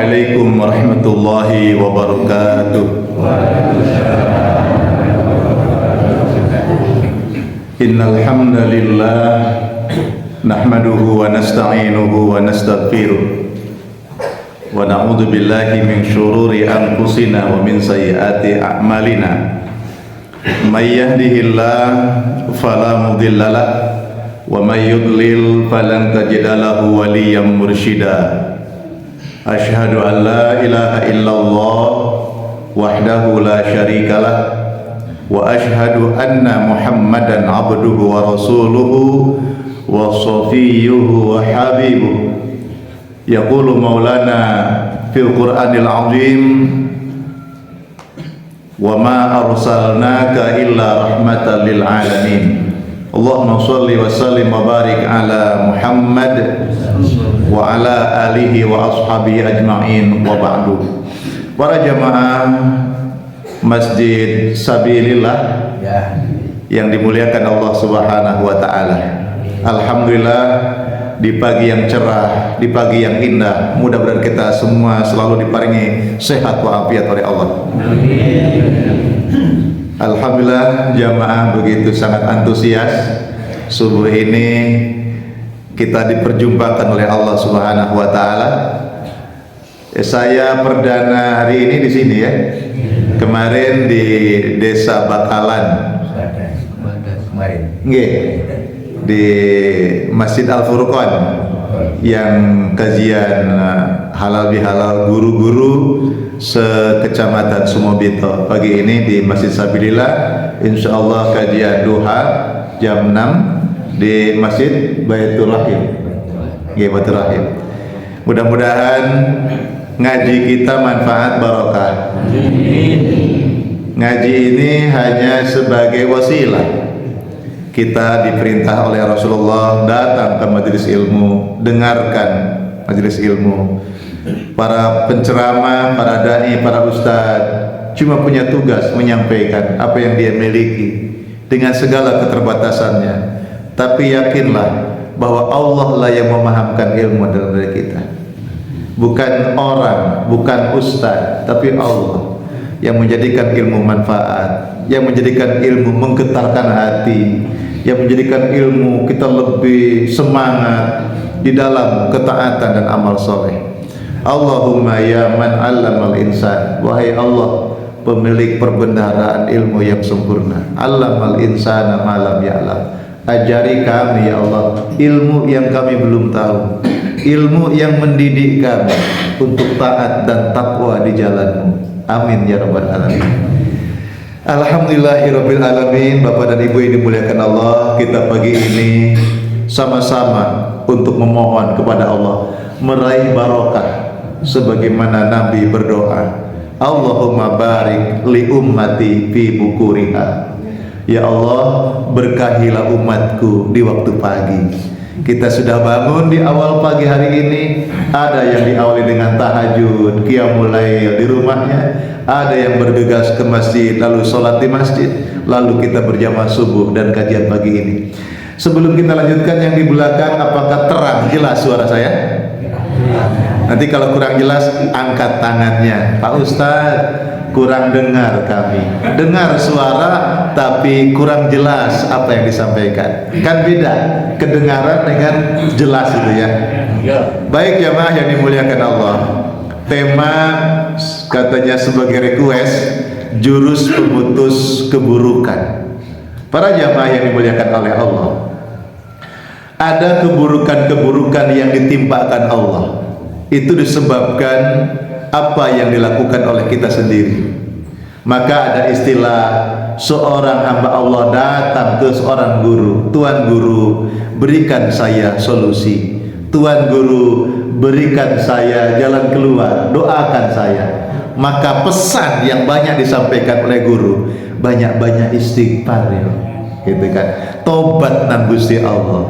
Assalamualaikum warahmatullahi wabarakatuh. Innal hamdalillah nahmaduhu wa nasta'inuhu wa nastaghfiruh wa na'udzu billahi min syururi anfusina wa min sayyiati a'malina. May yahdihillah fala mudilla lahu wa may yudlil falan tajida lahu waliyyan mursyida. Asyhadu an la ilaha illallah wahdahu la syarikalah wa asyhadu anna Muhammadan abduhu wa rasuluhu wa safiyyuhu wa habibuhu. Yaqulu maulana fil Qur'anil azim wa ma arsalnaka illa rahmatan lil alamin. Allahumma shalli wa sallim wa barik ala Muhammad wa ala alihi wa ashabihi ajma'in wa ba'du. Para jamaah Masjid Sabilillah yang dimuliakan Allah Subhanahu wa taala. Alhamdulillah, di pagi yang cerah, di pagi yang indah, mudah-mudahan kita semua selalu diparingi sehat walafiat oleh Allah. Alhamdulillah, jamaah begitu sangat antusias. Subuh ini kita diperjumpakan oleh Allah Subhanahu wa taala. Saya perdana hari ini di sini ya. Kemarin di Desa Bakalan. Nggih. Di Masjid Al Furqan yang kajian halal bihalal guru-guru sekecamatan Sumobito. Pagi ini di Masjid Sabilillah, insyaallah kajian duha jam 6 di Masjid Baitur Rahim. Nggih, Baitur Rahim. Mudah-mudahan ngaji kita manfaat barokah. Ngaji ini hanya sebagai wasilah. Kita diperintah oleh Rasulullah datang ke majelis ilmu, dengarkan majelis ilmu. Para penceramah, para dai, para ustadz cuma punya tugas menyampaikan apa yang dia miliki dengan segala keterbatasannya. Tapi yakinlah bahwa Allah lah yang memahamkan ilmu dalam diri kita. Bukan orang, bukan ustadz, tapi Allah yang menjadikan ilmu manfaat, yang menjadikan ilmu menggetarkan hati, yang menjadikan ilmu kita lebih semangat di dalam ketaatan dan amal soleh. Allahumma ya man 'allamal insan, wahai Allah pemilik perbendaharaan ilmu yang sempurna. 'Allamal insana ma lam ya'lam, ajari kami ya Allah ilmu yang kami belum tahu, ilmu yang mendidik kami untuk taat dan takwa di jalan-Mu. Amin ya rabbal alamin. Alhamdulillahirabbil alamin. Bapak dan Ibu yang dimuliakan Allah, kita pagi ini sama-sama untuk memohon kepada Allah meraih barokah sebagaimana Nabi berdoa, Allahumma barik li ummati fi bukuriha. Ya Allah, berkahilah umatku di waktu pagi. Kita sudah bangun di awal pagi hari ini. Ada yang diawali dengan tahajud, qiyamul lail di rumahnya. Ada yang bergegas ke masjid, lalu sholat di masjid. Lalu kita berjamaah subuh dan kajian pagi ini. Sebelum kita lanjutkan yang di belakang, apakah terang jelas suara saya? Nanti kalau kurang jelas angkat tangannya. Pak Ustadz, kurang dengar kami. Dengar suara tapi kurang jelas apa yang disampaikan. Kan beda kedengaran dengan jelas itu ya. Baik jamaah yang dimuliakan Allah. Tema katanya sebagai request, jurus pemutus keburukan. Para jamaah yang dimuliakan oleh Allah, ada keburukan-keburukan yang ditimpakan Allah. Itu disebabkan apa yang dilakukan oleh kita sendiri. Maka ada istilah, seorang hamba Allah datang ke seorang guru, Tuan Guru, berikan saya solusi. Tuan Guru, berikan saya jalan keluar, doakan saya. Maka pesan yang banyak disampaikan oleh guru, banyak-banyak istighfar ya, gitu kan, tobat nang Gusti Allah.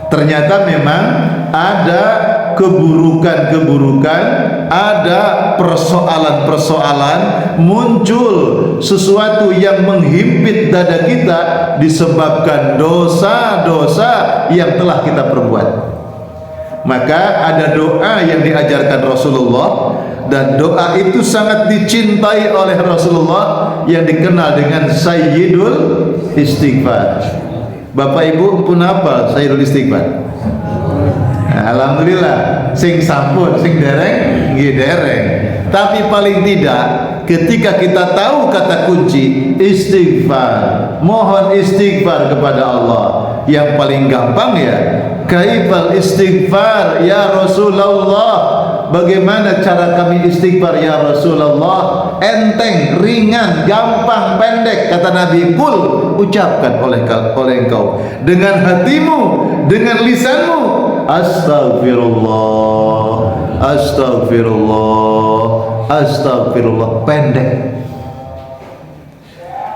Ternyata memang ada keburukan-keburukan, ada persoalan-persoalan, muncul sesuatu yang menghimpit dada kita disebabkan dosa-dosa yang telah kita perbuat. Maka ada doa yang diajarkan Rasulullah dan doa itu sangat dicintai oleh Rasulullah yang dikenal dengan Sayyidul Istighfar. Bapak Ibu pun hafal Sayyidul Istighfar? Alhamdulillah, sing sampun, sing dereng, nggih dereng. Tapi paling tidak ketika kita tahu kata kunci istighfar, mohon istighfar kepada Allah. Yang paling gampang ya, kaifal istighfar ya Rasulullah. Bagaimana cara kami istighfar ya Rasulullah? Enteng, ringan, gampang, pendek. Kata Nabi, kul, ucapkan oleh engkau dengan hatimu, dengan lisanmu, astagfirullah, astagfirullah, astagfirullah. Pendek.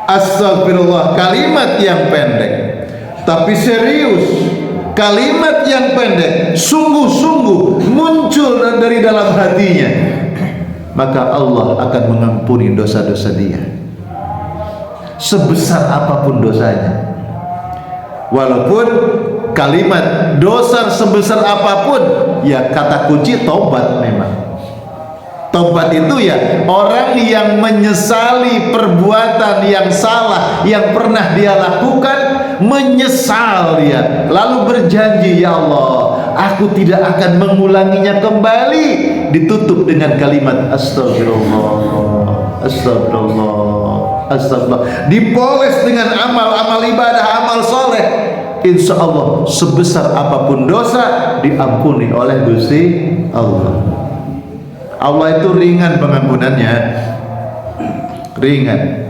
Astagfirullah, kalimat yang pendek tapi serius, kalimat yang pendek sungguh-sungguh muncul dari dalam hatinya, maka Allah akan mengampuni dosa-dosa dia sebesar apapun dosanya. Walaupun kalimat dosa sebesar apapun, ya kata kunci taubat. Memang taubat itu ya orang yang menyesali perbuatan yang salah yang pernah dia lakukan, menyesal dia, lalu berjanji, ya Allah, aku tidak akan mengulanginya kembali. Ditutup dengan kalimat astagfirullah, astagfirullah, astagfirullah. Dipoles dengan amal-amal ibadah, amal soleh. Insya Allah sebesar apapun dosa diampuni oleh Gusti Allah. Allah itu ringan pengampunannya, ringan.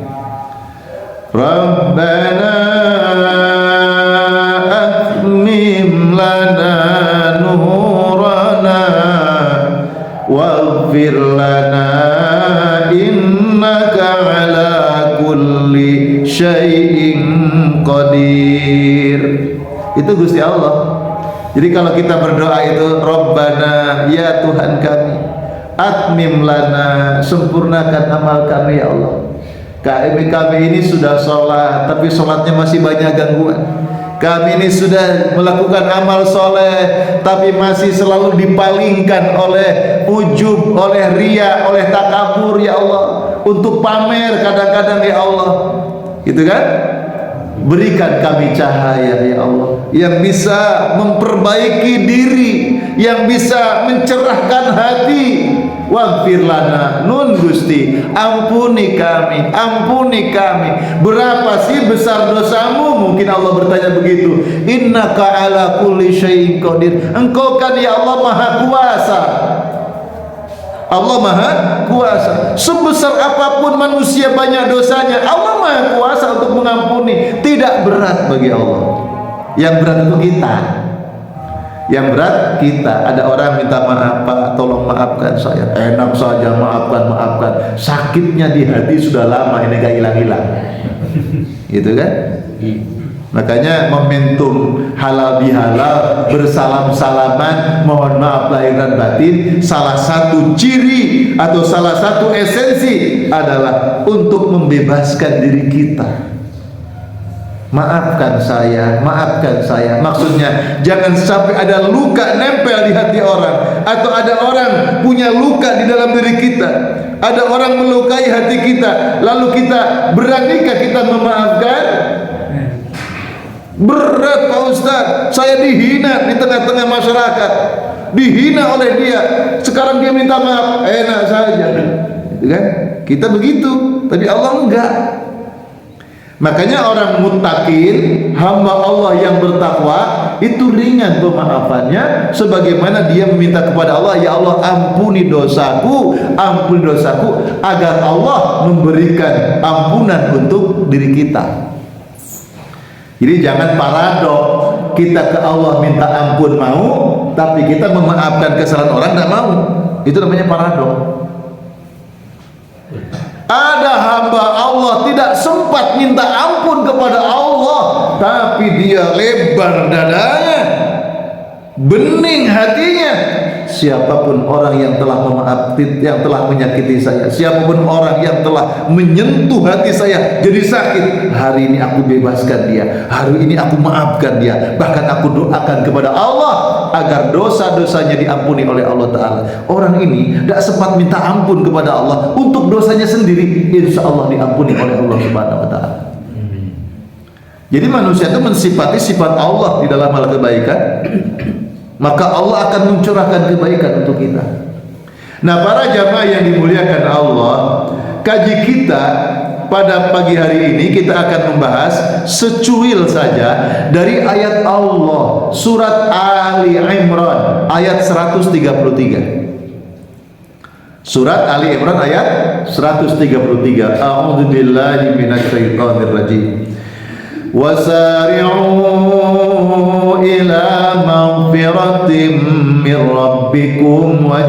Rabbana atmim lana nurana waghfir lana innaka ala kulli syai'in qadir. Itu Gusti Allah. Jadi kalau kita berdoa itu Rabbana, ya Tuhan kami, atmim lana, sempurnakan amal kami ya Allah. Kami ini sudah sholat tapi sholatnya masih banyak gangguan. Kami ini sudah melakukan amal soleh tapi masih selalu dipalingkan oleh ujub, oleh riya, oleh takabur ya Allah, untuk pamer kadang-kadang ya Allah, gitu kan? Berikan kami cahaya ya Allah yang bisa memperbaiki diri, yang bisa mencerahkan hati. Waghfir lana, nun Gusti, ampuni kami, ampuni kami. Berapa sih besar dosamu? Mungkin Allah bertanya begitu. Innaka ala kulli syai'in qadir. Engkau kan ya Allah maha kuasa. Allah maha kuasa. Sebesar apapun manusia banyak dosanya, Allah maha kuasa untuk mengampuni. Tidak berat bagi Allah. Yang berat itu kita. Yang berat kita. Ada orang minta maaf, Pak, tolong maafkan saya. Enak saja, maafkan, maafkan. Sakitnya di hati sudah lama ini gak hilang-hilang. Gitu kan? Makanya momentum halal bihalal, bersalam-salaman, mohon maaf lahir dan batin, salah satu ciri atau salah satu esensi adalah untuk membebaskan diri kita. Maafkan saya, maafkan saya. Maksudnya jangan sampai ada luka nempel di hati orang, atau ada orang punya luka di dalam diri kita, ada orang melukai hati kita, lalu kita beranikah kita memaafkan? Berat Pak Ustaz, saya dihina di tengah-tengah masyarakat, dihina oleh dia, sekarang dia minta maaf, enak saja, kan? Kita begitu, tapi Allah enggak. Makanya orang muttaqin, hamba Allah yang bertakwa, itu ringan pemaafannya, sebagaimana dia meminta kepada Allah, ya Allah ampuni dosaku, agar Allah memberikan ampunan untuk diri kita. Jadi jangan paradok, kita ke Allah minta ampun mau, tapi kita memaafkan kesalahan orang tidak mau. Itu namanya paradok. Ada hamba Allah tidak sempat minta ampun kepada Allah, tapi dia lebar dadanya, bening hatinya. Siapapun orang yang telah memaafkan, yang telah menyakiti saya, siapapun orang yang telah menyentuh hati saya jadi sakit, hari ini aku bebaskan dia, hari ini aku maafkan dia. Bahkan aku doakan kepada Allah, agar dosa-dosanya diampuni oleh Allah Ta'ala. Orang ini tidak sempat minta ampun kepada Allah untuk dosanya sendiri, insya Allah diampuni oleh Allah Subhanahu Wa Ta'ala. Jadi manusia itu mensifati sifat Allah di dalam hal kebaikan, maka Allah akan mencurahkan kebaikan untuk kita. Nah, para jamaah yang dimuliakan Allah, kaji kita pada pagi hari ini kita akan membahas secuil saja dari ayat Allah surat Ali Imran ayat 133. Surat Ali Imran ayat 133. A'udzubillahi minasyaitonirrajim. Wasari'u ila maghfiratin min rabbikum wa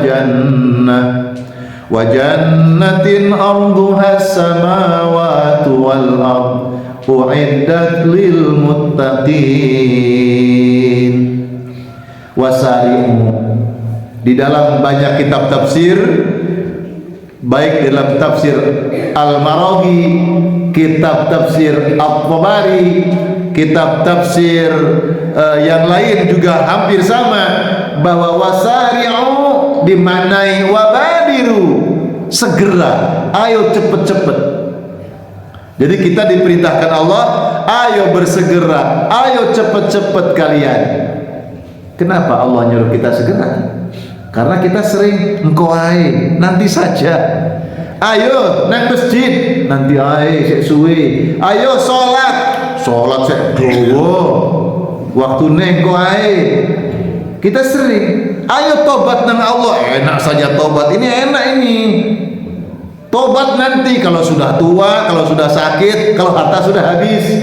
jannatin arduha as-samawati wal ard u'iddat lil muttaqin. Wasari'u, di dalam banyak kitab tafsir, baik dalam tafsir Al-Maraghi, kitab tafsir At-Tabari, kitab tafsir yang lain juga hampir sama, bahwa wasari'u dimaknai wabadiru, segera, ayo cepet-cepet. Jadi kita diperintahkan Allah, ayo bersegera, ayo cepet-cepet kalian. Kenapa Allah nyuruh kita segera? Karena kita sering engkoai, nanti saja. Ayo naik masjid, nanti ae sik suwe. Ayo salat sik dawa. Waktune engko ae. Kita sering. Ayo tobat nang Allah, enak saja tobat. Ini enak ini. Tobat nanti kalau sudah tua, kalau sudah sakit, kalau harta sudah habis.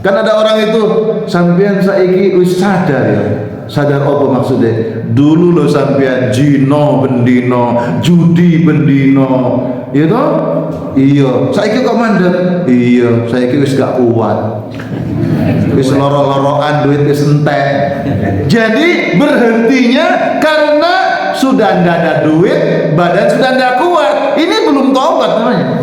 Kan ada orang itu, sampean saiki wis sadar ya. Sadar apa maksudnya? Dulu lo sampean jino bendino, judi bendino, iya toh? Iya. Saiki kok mandek? Iya. Saiki wis gak kuat. Wis loro-loroan, duit wis entek. Jadi berhentinya karena sudah ndak ada duit, badan sudah ndak kuat. Ini belum tobat namanya.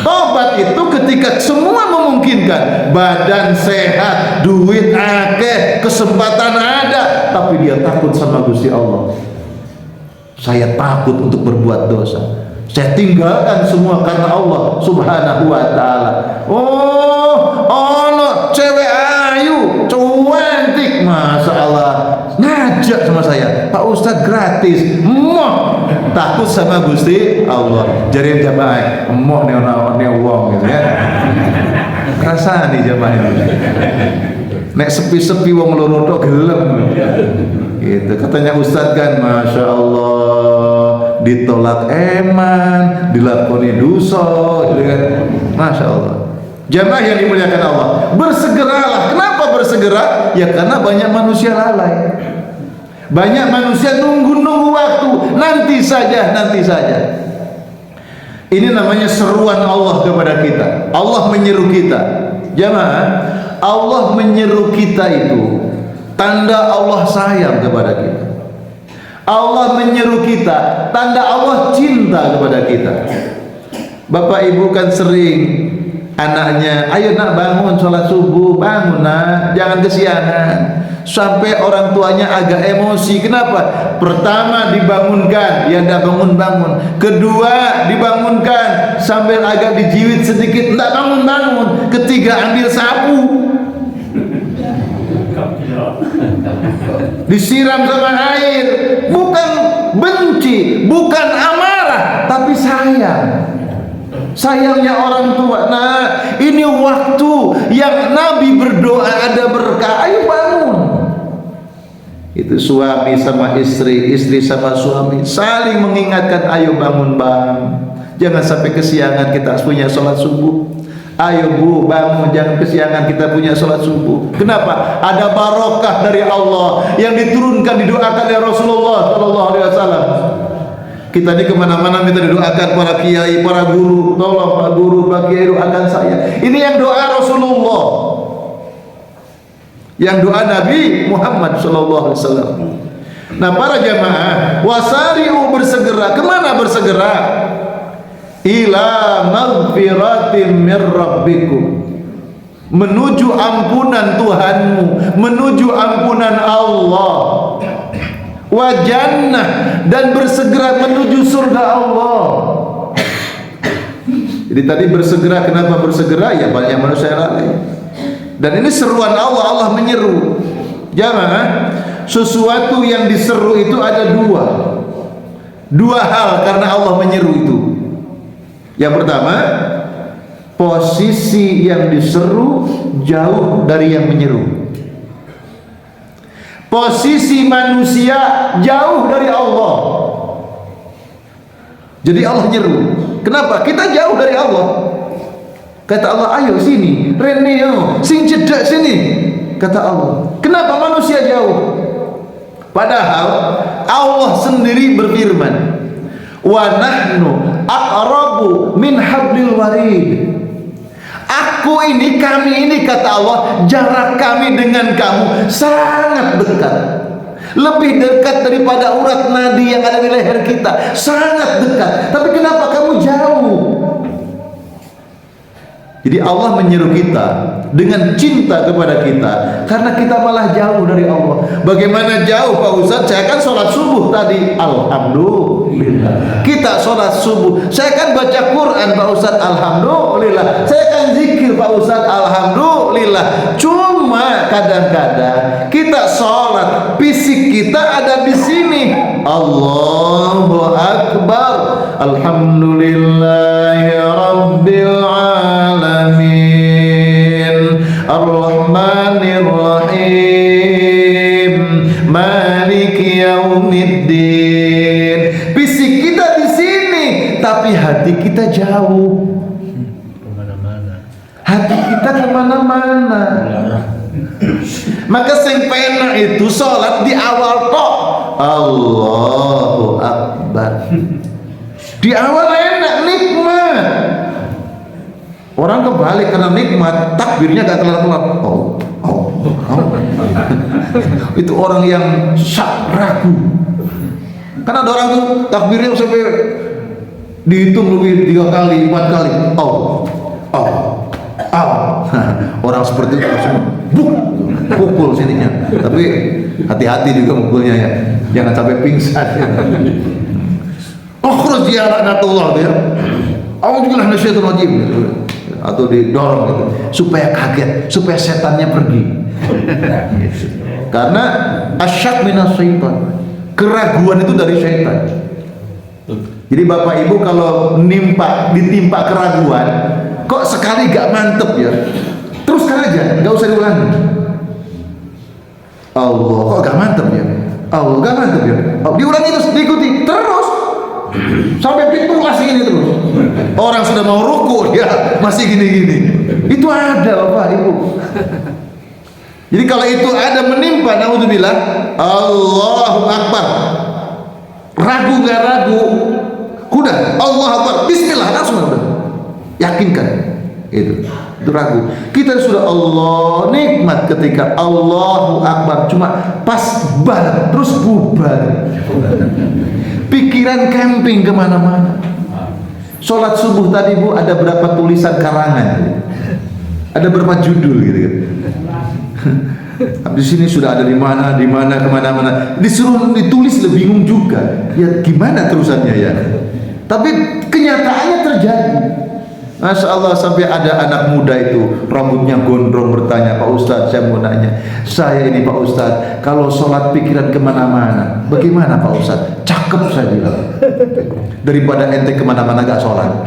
Tobat itu ketika semua memungkinkan, badan sehat, duit akeh, kesempatan ada, tapi dia takut sama Gusti Allah. Saya takut untuk berbuat dosa. Saya tinggalkan semua karena Allah Subhanahu wa Ta'ala. Oh, ono cewek ayu, cantik, masya Allah, ngajak sama saya, Pak Ustadz gratis. Takut sama Gusti Allah. Jadi jamaah, emoh ne wong gitu ya. Rasane jamaah itu. Nek sepi-sepi wong loro tok gelem. Gitu. Katanya Ustadz kan, masya Allah, ditolak eman, dilakoni dosa, gitu kan. Masya Allah. Jamaah yang dimuliakan Allah, bersegeralah. Kenapa bersegera? Ya karena banyak manusia lalai. Banyak manusia nunggu-nunggu waktu, nanti saja, nanti saja. Ini namanya seruan Allah kepada kita. Allah menyeru kita. Jamaah, Allah menyeru kita itu tanda Allah sayang kepada kita. Allah menyeru kita, tanda Allah cinta kepada kita. Bapak ibu kan sering anaknya, ayo nak bangun sholat subuh, bangun nak, jangan kesiangan. Sampai orang tuanya agak emosi. Kenapa? Pertama dibangunkan, ya tidak bangun-bangun. Kedua dibangunkan sambil agak dijiwit sedikit, tidak bangun-bangun. Ketiga ambil sapu, disiram sama air. Bukan benci, bukan amarah, tapi sayang. Sayangnya orang tua. Nah, ini waktu yang Nabi berdoa ada berkah. Ayo bangun. Itu suami sama istri, istri sama suami saling mengingatkan, ayo bangun bang, jangan sampai kesiangan kita punya sholat subuh. Ayo bu bangun, jangan kesiangan kita punya sholat subuh. Kenapa? Ada barokah dari Allah yang diturunkan, didoakan oleh Rasulullah SAW. Kita ini kemana-mana minta didoakan para kiai, para guru. Tolong pak guru, pak kiai doakan saya. Ini yang doa Rasulullah, yang doa Nabi Muhammad SAW. Nah para jamaah, wasari'u, bersegera. Kemana bersegera? Ila maghfiratin min rabbikum. menuju ampunan Tuhanmu, menuju ampunan Allah, wa jannah, dan bersegera menuju surga Allah. Jadi tadi bersegera, kenapa bersegera? Ya banyak manusia lalai. Dan ini seruan Allah, Allah menyeru. Jangan, sesuatu yang diseru itu ada dua hal karena Allah menyeru itu. Yang pertama, posisi yang diseru jauh dari yang menyeru. Posisi manusia jauh dari Allah. Jadi Allah nyeru. Kenapa? Kita jauh dari Allah. Kata Allah, ayo sini, Rene, sing cedak sini. Kata Allah. Kenapa manusia jauh? Padahal Allah sendiri berfirman, wa nahnu aqrabu min hablil warid. Aku ini, kami ini, kata Allah, jarak kami dengan kamu sangat dekat. Lebih dekat daripada urat nadi yang ada di leher kita, sangat dekat. Tapi kenapa kamu jauh? Jadi Allah menyeru kita dengan cinta kepada kita, karena kita malah jauh dari Allah. Bagaimana jauh Pak Ustadz? Saya kan sholat subuh tadi, alhamdulillah. Kita sholat subuh, saya kan baca Quran Pak Ustadz, alhamdulillah. Saya kan zikir Pak Ustadz, alhamdulillah. Cuma kadang-kadang kita sholat, fisik kita ada di sini. Allahu Akbar, alhamdulillahi rabbil alamin, ar-rahmanir rahim, maliki yaumiddin. Fisik kita di sini, tapi hati kita jauh. Kemana-mana. Hati kita kemana-mana. Maka sing penak itu sholat di awal tok, Allahu Akbar. Di awal enak, nikmat. Orang kebalik karena nikmat, takbirnya gak kelar-kelar. Itu orang yang ragu. Karena ada orang tuh takbirnya sampai dihitung lebih 3 kali, 4 kali. Orang seperti itu langsung pukul sininya. Tapi hati-hati juga mukulnya ya, jangan sampai pingsan. Ukhruj ya laknatullah ya. A'udzubillahi minasyaitonir rajim. Atau didorong gitu supaya kaget, supaya setannya pergi. Karena asyak minas syaitan, keraguan itu dari syaitan. Jadi Bapak Ibu kalau ditimpa keraguan, kok sekali gak mantep ya, teruskan aja, gak usah diulangi. Allah, kok gak mantep ya, Allah gak mantep ya, diulangi terus, diikuti terus sampai pintu masih ini terus. Orang sudah mau ruku ya masih gini-gini. Itu ada Bapak Ibu. Jadi kalau itu ada menimpa, naudzubillah, Allahu Akbar, ragu gak ragu, udah Allahu Akbar, Bismillah, langsung udah yakinkan. Itu ragu. Kita sudah Allah, nikmat ketika Allahu Akbar, cuma pas bar terus bubar. Pikiran camping kemana-mana. Sholat subuh tadi Bu, ada berapa tulisan karangan, ada berapa judul gitu kan. Habis ini sudah ada di mana kemana-mana, disuruh ditulis lebih bingung juga. Ya gimana terusannya ya. Tapi kenyataannya terjadi. Masya Allah, sampai ada anak muda itu rambutnya gondrong bertanya, Pak Ustadz, saya mau nanya, saya ini Pak Ustadz, kalau sholat pikiran kemana-mana, bagaimana Pak Ustadz? Cakep saya bilang, daripada ente kemana-mana gak sholat.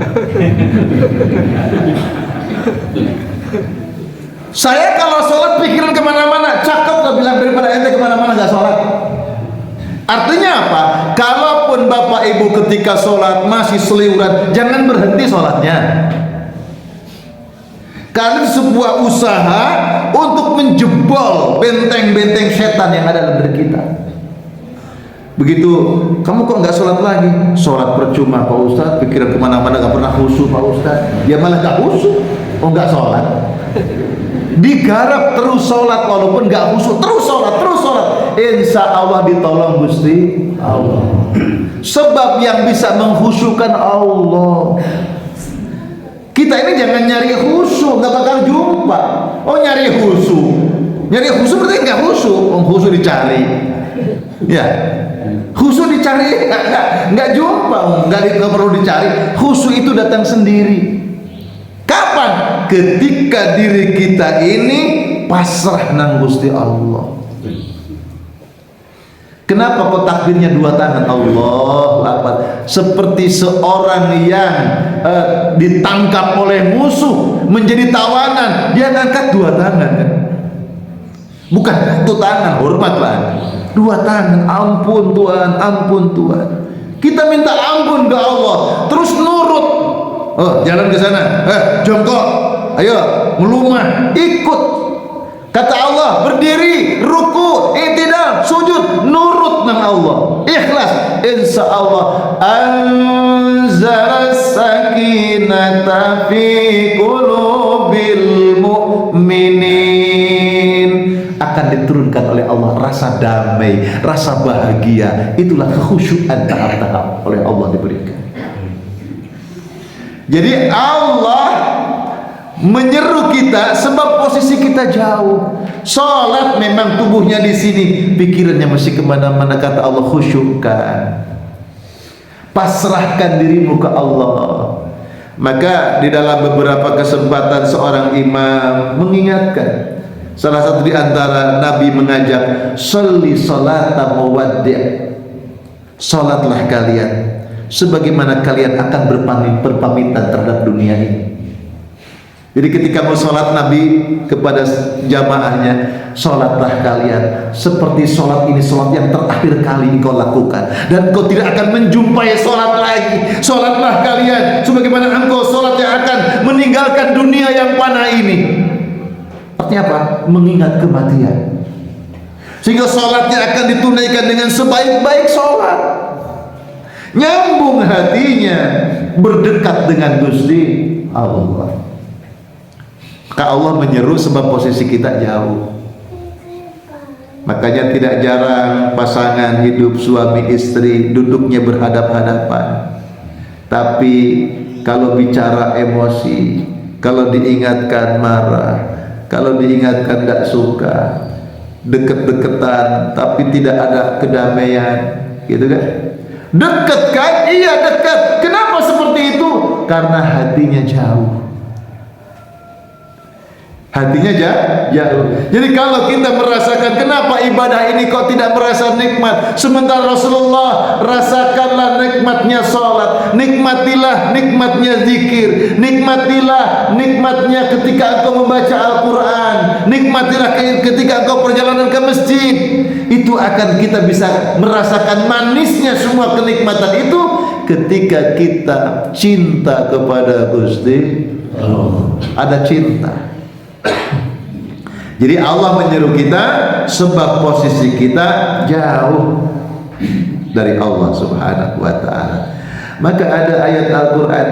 Saya kalau sholat pikiran kemana-mana, cakep saya bilang, daripada ente kemana-mana gak sholat. Artinya apa? Kalaupun Bapak Ibu ketika sholat masih seliuran, jangan berhenti sholatnya. Karena sebuah usaha untuk menjebol benteng-benteng setan yang ada dalam diri kita. Begitu, kamu kok nggak sholat lagi? Sholat percuma Pak Ustadz, pikiran kemana-mana, nggak pernah khusyuk Pak Ustadz. Ya malah nggak khusyuk, nggak sholat. Digarap terus sholat walaupun nggak khusyuk, terus sholat. Insya Allah ditolong Gusti Allah. Sebab yang bisa mengkhusyukkan Allah. Kita ini jangan nyari khusyuk, nggak bakal jumpa. Oh, nyari khusyuk. Nyari khusyuk berarti enggak khusyuk. Khusyuk dicari. Ya. Khusyuk dicari enggak jumpa, enggak perlu dicari. Khusyuk itu datang sendiri. Kapan? Ketika diri kita ini pasrah nang Gusti Allah. Kenapa kok takbirnya dua tangan? Allahu Akbar. Seperti seorang yang ditangkap oleh musuh menjadi tawanan, dia ngangkat dua tangan kan? Bukan satu tangan, hormatlah. Dua tangan, ampun Tuhan, ampun Tuhan. Kita minta ampun ke Allah, terus nurut. Oh, jalan ke sana. Jongkok. Ayo, melumah, ikut. Kata Allah, berdiri, ruku, i'tidal, sujud, nurut nang Allah. Ikhlas. Insya Allah anzala sakinata fi qulubil mu'minin. Akan diturunkan oleh Allah rasa damai, rasa bahagia. Itulah kekhusyukan tahap-tahap oleh Allah diberikan. Jadi Allah menyeru kita sebab posisi kita jauh. Salat memang tubuhnya di sini, pikirannya masih kemana-mana. Kata Allah, khusyukkan, pasrahkan dirimu ke Allah. Maka di dalam beberapa kesempatan seorang imam mengingatkan, salah satu di antara Nabi mengajak, sholli sholata muwaddi', salatlah kalian sebagaimana kalian akan berpamitan terhadap dunia ini. Jadi ketika mau sholat, Nabi kepada jamaahnya, sholatlah kalian seperti sholat ini sholat yang terakhir kali engkau lakukan, dan engkau tidak akan menjumpai sholat lagi. Sholatlah kalian sebagaimana engkau sholat yang akan meninggalkan dunia yang fana ini. Artinya apa? Mengingat kematian. Sehingga sholatnya akan ditunaikan dengan sebaik-baik sholat. Nyambung hatinya, berdekat dengan Gusti Allah. Maka Allah menyeru sebab posisi kita jauh. Makanya tidak jarang pasangan hidup suami istri duduknya berhadap-hadapan, tapi kalau bicara emosi, kalau diingatkan marah, kalau diingatkan tidak suka, deket-deketan tapi tidak ada kedamaian, gitu kan? Dekat kan? Iya dekat. Kenapa seperti itu? Karena hatinya jauh. Hatinya jauh. Jadi kalau kita merasakan kenapa ibadah ini kok tidak merasa nikmat, sementara Rasulullah rasakanlah nikmatnya sholat, nikmatilah nikmatnya zikir, nikmatilah nikmatnya ketika engkau membaca Al-Quran, nikmatilah ketika engkau perjalanan ke masjid. Itu akan kita bisa merasakan manisnya semua kenikmatan itu ketika kita cinta kepada Gusti Allah. Ada cinta. Jadi Allah menyeru kita sebab posisi kita jauh dari Allah Subhanahu wa ta'ala. Maka ada ayat Al-Quran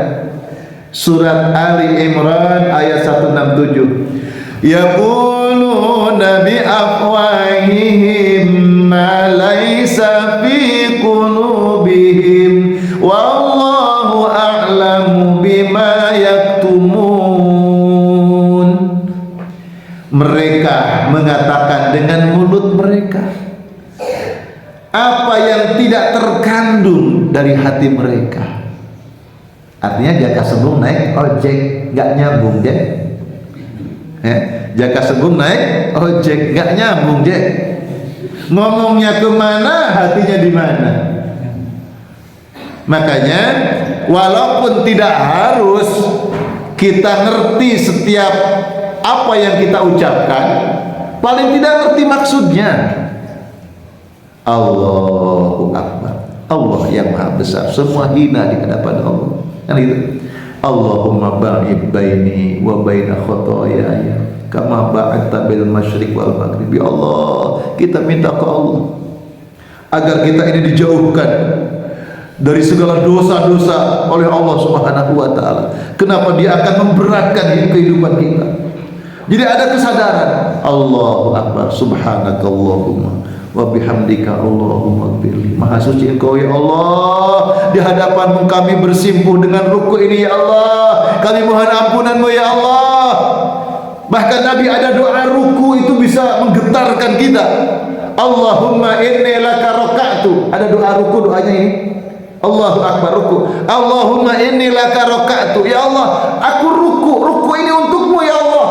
surat Ali Imran ayat 167, yaquluna bi afwahihim ma laysa fi qulubihim wallahu a'lamu bima yaktumun. Mereka mengatakan dengan mulut mereka apa yang tidak terkandung dari hati mereka. Artinya jaka sebelum naik ojek nggak nyambung deh. Jaka sebelum naik ojek nggak nyambung deh. Ngomongnya kemana, hatinya di mana. Makanya walaupun tidak harus kita ngerti setiap apa yang kita ucapkan, paling tidak ngerti maksudnya. Allahu Akbar. Allah yang maha besar, semua hina di hadapan Allah. Kan gitu. Allahumma ba'id baini wa baina khotoyaya kama ba'adta bil masyriq wal maghrib. Ya Allah, kita minta ke Allah agar kita ini dijauhkan dari segala dosa-dosa oleh Allah Subhanahu wa ta'ala. Kenapa dia akan memberatkan kehidupan kita? Jadi ada kesadaran. Allahu Akbar, subhanakallahumma wa bihamdika Allahumma ighfirli. Maha suci Engkau ya Allah, di hadapan-Mu kami bersimpuh dengan ruku ini ya Allah. Kami mohon ampunan-Mu ya Allah. Bahkan Nabi ada doa ruku itu bisa menggetarkan kita. Allahumma inni laka raka'tu. Ada doa ruku, doanya ini. Allahu akbar ruku. Allahumma inni laka raka'tu. Ya Allah, aku ruku. Ruku ini untukmu ya Allah.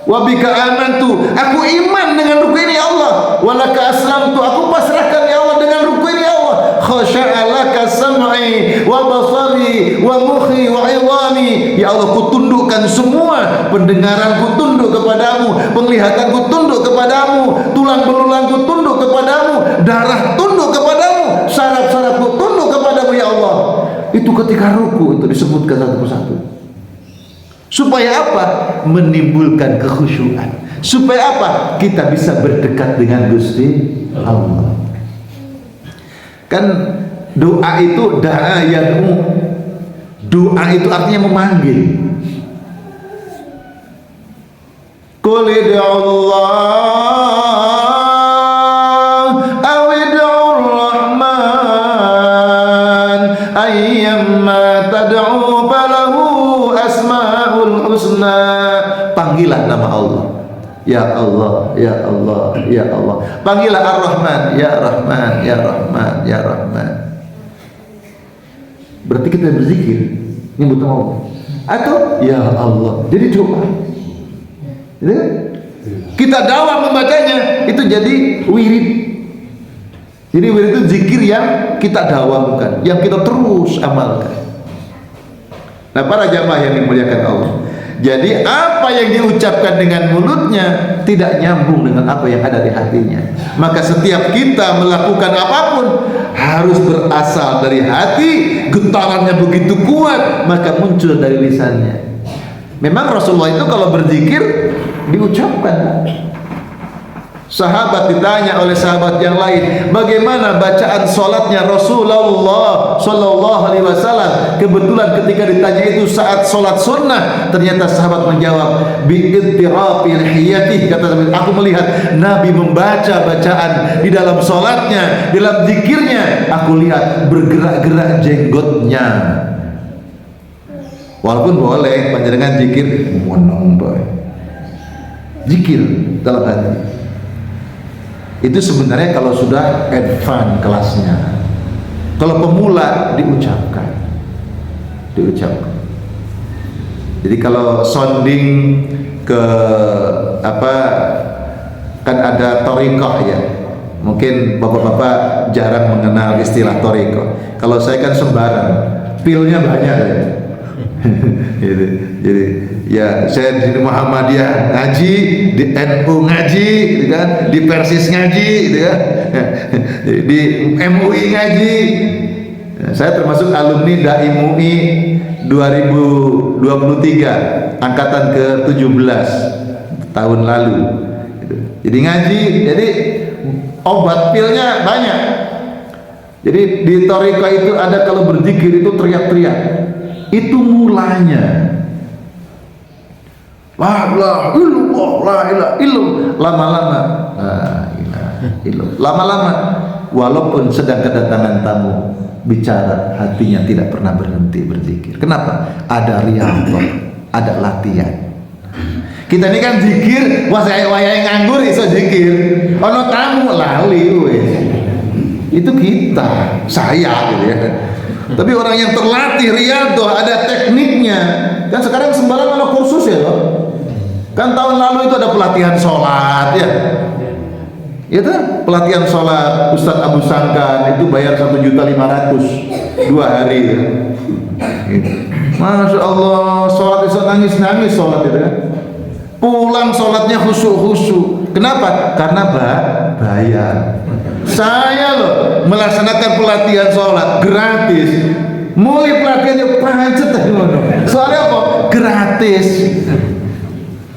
Wa bika amantu. Aku iman dengan ruku ini ya Allah. Wa laka aslamtu. Aku pasrahkan ya Allah dengan ruku ini ya Allah. Khasha'a laka sam'i wa basari wa mukhi wa 'idhami. Ya Allah, ku tundukkan semua pendengaranku tunduk kepadamu, penglihatanku tunduk kepadamu, tulang belulangku tunduk kepadamu, darah tunduk kepadamu, saraf-sarafku tunduk kepadamu ya Allah. Itu ketika ruku itu disebutkan satu persatu. Supaya apa? Menimbulkan kekhusyuan. Supaya apa? Kita bisa berdekat dengan Gusti Allah. Kan doa itu da'a yad'u. Doa itu artinya memanggil. Qul id'ullah aw id'ur rahman ayyamma tad'u falahu asmaul husna. Panggillah nama Allah. Ya Allah, ya Allah, ya Allah. Panggillah Ar-Rahman, ya Rahman, ya Rahman, ya Rahman. Berarti kita berzikir, nyebut nama Allah. Atau ya Allah. Jadi doa. Ya? Kita dakwah membacanya, itu jadi wirid. Jadi wirid itu zikir yang kita dakwahkan, yang kita terus amalkan. Nah, para jamaah yang dimuliakan Allah, jadi apa yang diucapkan dengan mulutnya tidak nyambung dengan apa yang ada di hatinya. Maka setiap kita melakukan apapun harus berasal dari hati. Getarannya begitu kuat, maka muncul dari lisannya. Memang Rasulullah itu kalau berzikir diucapkan. Sahabat ditanya oleh sahabat yang lain, bagaimana bacaan solatnya Rasulullah Sallallahu Alaihi Wasallam? Kebetulan ketika ditanya itu saat solat sunnah, ternyata sahabat menjawab, bi'ittirafil hiyati, kata Nabi, aku melihat Nabi membaca bacaan di dalam solatnya, dalam zikirnya, aku lihat bergerak-gerak jenggotnya. Walaupun boleh panjenengan zikir, zikir dalam hati. Itu sebenarnya kalau sudah advance kelasnya. Kalau pemula diucapkan. Jadi kalau sounding ke apa, kan ada thariqah ya. Mungkin bapak-bapak jarang mengenal istilah thariqah. Kalau saya kan sembarang, pilnya banyak ya. Jadi ya saya di Muhammadiyah ngaji, di NU ngaji, gitu kan, di Persis ngaji, gitu kan, di MUI ngaji. Saya termasuk alumni Dai MUI 2023 angkatan ke-17 tahun lalu. Jadi ngaji, jadi obat pilnya banyak. Jadi di thariqah itu ada kalau berzikir itu teriak-teriak. Itu mulanya la ilaha illallah, la ilaha illallah, lama-lama la ilaha illallah, lama-lama walaupun sedang kedatangan tamu bicara, hatinya tidak pernah berhenti berzikir. Kenapa? Ada riyadhah, ada latihan. Kita ini kan zikir, wah saya wayahe nganggur iso zikir, ono tamu lali weh. Itu kita, saya gitu ya. Tapi orang yang terlatih riyadhah, ada tekniknya. Kan sekarang sembarang ada kursus ya loh. Kan tahun lalu itu ada pelatihan sholat ya. Itu pelatihan sholat Ustadz Abu Sangkan itu bayar 1.500.000 2 hari ya. Masya Allah, sholat itu nangis-nangis sholat itu ya. Pulang sholatnya khusyuk-khusyuk. Kenapa? Karena bayar. Saya loh melaksanakan pelatihan sholat gratis. Mulai pelatihannya pancet tadi ngono. Soalnya apa? Gratis.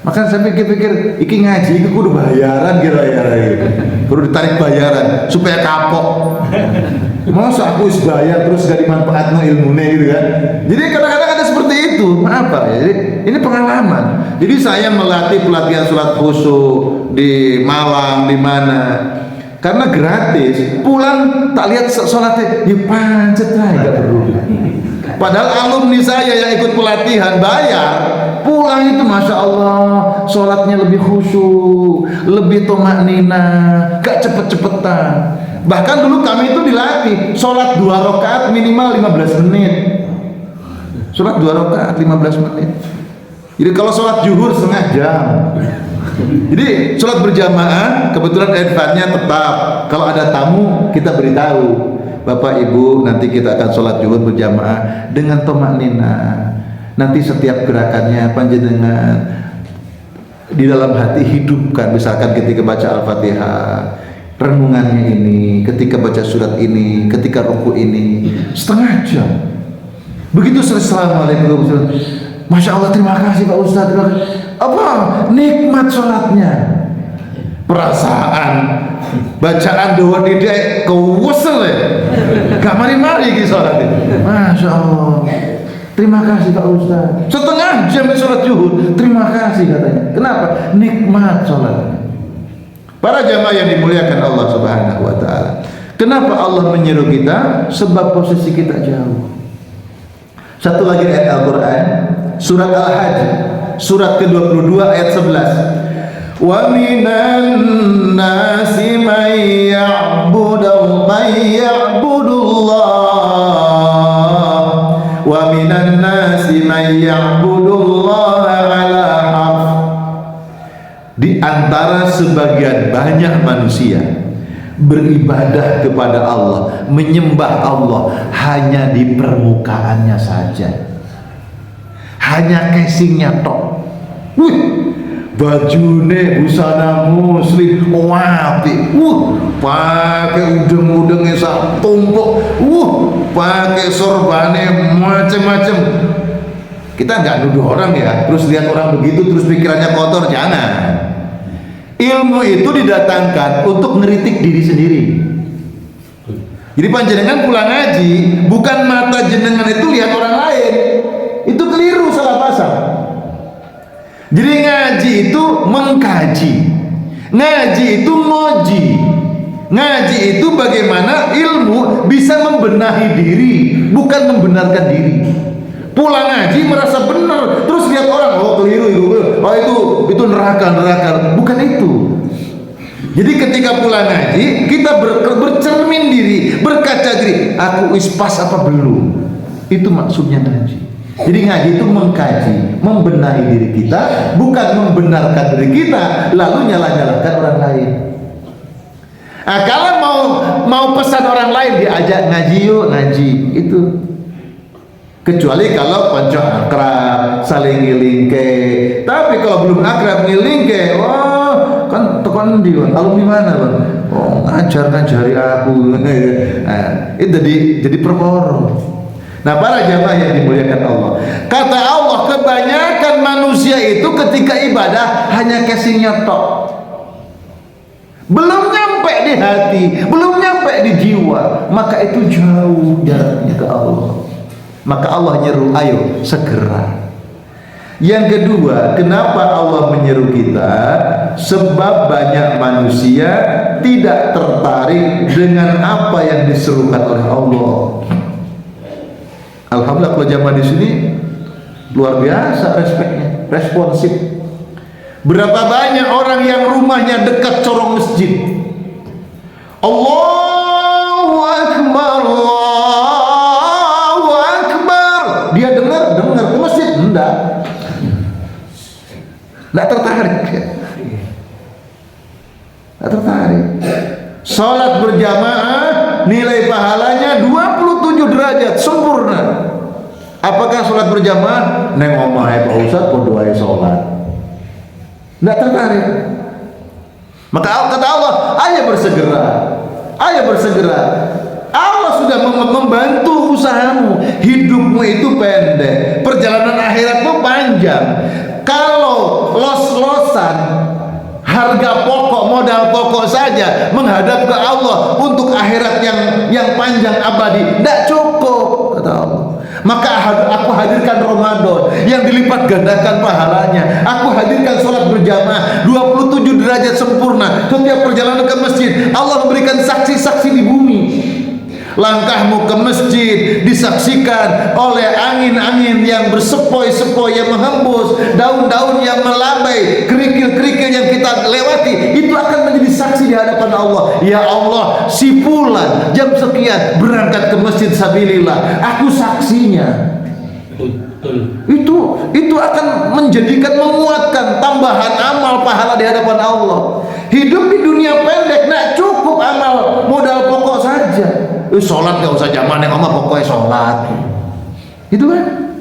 Makanya saya pikir-pikir, iki ngaji iki kudu bayaran kira-kira gitu. Kudu ditarik bayaran supaya kapok. Masa aku harus bayar terus gak dimanfaatkan ilmunya gitu kan. Jadi kadang-kadang ada seperti itu. Apa ya? Jadi ini pengalaman. Jadi saya melatih pelatihan sholat khusyuk di Malang, di mana, karena gratis. Pulang tak lihat sholatnya, ya pancet lah, gak perlu. Padahal alumni saya yang ikut pelatihan bayar, pulang itu Masya Allah sholatnya lebih khusyuk, lebih tomaknina, gak cepet-cepetan. Bahkan dulu kami itu dilatih sholat 2 rakaat minimal 15 menit. Sholat 2 rakaat 15 menit. Jadi kalau sholat zuhur setengah jam. Jadi sholat berjamaah kebetulan advance-nya tetap. Kalau ada tamu kita beritahu, Bapak Ibu nanti kita akan sholat zuhur berjamaah dengan tomaknina. Nanti setiap gerakannya panjenengan di dalam hati hidupkan. Misalkan ketika baca Al-Fatihah, renungannya ini, ketika baca surat ini, ketika ruku ini, setengah jam. Begitu selesai, Assalamualaikum, Masya Allah, terima kasih Pak Ustadz. Apa? Nikmat sholatnya. Perasaan bacaan doa dia kewesel ya. Gak mari-mari gitu sholatnya. Masya Allah. Terima kasih Pak Ustadz. Setengah jam sholat zuhur. Terima kasih katanya. Kenapa? Nikmat sholatnya. Para jamaah yang dimuliakan Allah Subhanahu wa ta'ala. Kenapa Allah menyeru kita? Sebab posisi kita jauh. Satu lagi ayat Al-Quran, surat Al-Hajj, surat ke-22 ayat 11. Wa minan nasi may ya'budullah wa minan nasi may ya'budullah ala harf. Di antara sebagian banyak manusia beribadah kepada Allah, menyembah Allah hanya di permukaannya saja, hanya casingnya tok. Bajune busana muslim wapi, pakai udeng-udengnya sak tumpuk, pakai sorbane macam-macam. Kita nggak nuduh orang ya, terus lihat orang begitu terus pikirannya kotor, jangan. Ilmu itu didatangkan untuk ngeritik diri sendiri. Jadi panjenengan pulang ngaji, bukan mata jenengan itu lihat orang lain. Itu keliru, salah pasang. Jadi ngaji itu mengkaji, ngaji itu ngoji, ngaji itu bagaimana ilmu bisa membenahi diri, bukan membenarkan diri. Pulang ngaji merasa benar, terus lihat orang, oh keliru itu, oh itu neraka, bukan itu. Jadi ketika pulang ngaji kita bercermin diri, berkaca diri, aku ispas apa belum? Itu maksudnya ngaji. Jadi ngaji itu mengkaji, membenahi diri kita, bukan membenarkan diri kita lalu nyalah-nyalahkan orang lain. Nah, kalau mau pesan orang lain diajak ngaji yuk, ngaji itu. Kecuali kalau panjang akrab, saling ngilingke. Tapi kalau belum akrab ngilingke, wah kan tekan di alumni mana bang? Oh ngajari aku. Nah, itu jadi perkara. Nah para jamaah yang dimuliakan Allah, kata Allah kebanyakan manusia itu ketika ibadah hanya casingnya tok, belum nyampe di hati, belum nyampe di jiwa, maka itu jauh jaraknya ke Allah. Maka Allah nyeru, ayo segera. Yang kedua, kenapa Allah menyeru kita? Sebab banyak manusia tidak tertarik dengan apa yang diserukan oleh Allah. Alhamdulillah kalau jamaah di sini luar biasa respeknya, responsif. Berapa banyak orang yang rumahnya dekat corong masjid. Allahu Akbar, Allahu Akbar. Dia dengar ke masjid, enggak tertarik. Enggak tertarik. Salat berjamaah nilai pahalanya 27 derajat sempurna. Apakah salat berjamaah neng omahe Pak Ustaz podo ae salat? Enggak tertarik. Maka kata Allah, ayo bersegera. Ayo bersegera. Allah sudah membantu usahamu. Hidupmu itu pendek, perjalanan akhiratmu panjang. Kalau los-losan harga pokok, modal pokok saja menghadap ke Allah untuk akhirat yang panjang abadi, tidak cukup, kata Allah. Maka aku hadirkan Ramadan yang dilipat gandakan pahalanya. Aku hadirkan sholat berjamaah 27 derajat sempurna. Setiap perjalanan ke masjid Allah memberikan saksi-saksi di bumi. Langkahmu ke masjid disaksikan oleh angin-angin yang bersepoi-sepoi yang menghembus, daun-daun yang melambai, kerikil-kerikil yang kita lewati, itu akan menjadi saksi di hadapan Allah. Ya Allah, si fulan jam sekian berangkat ke masjid sabilillah, aku saksinya. Itu akan menjadikan, menguatkan tambahan amal pahala di hadapan Allah. Hidup di dunia pendek, nak cukup amal modal pokok saja. Sholat gak usah zaman yang pokoknya sholat. Itu kan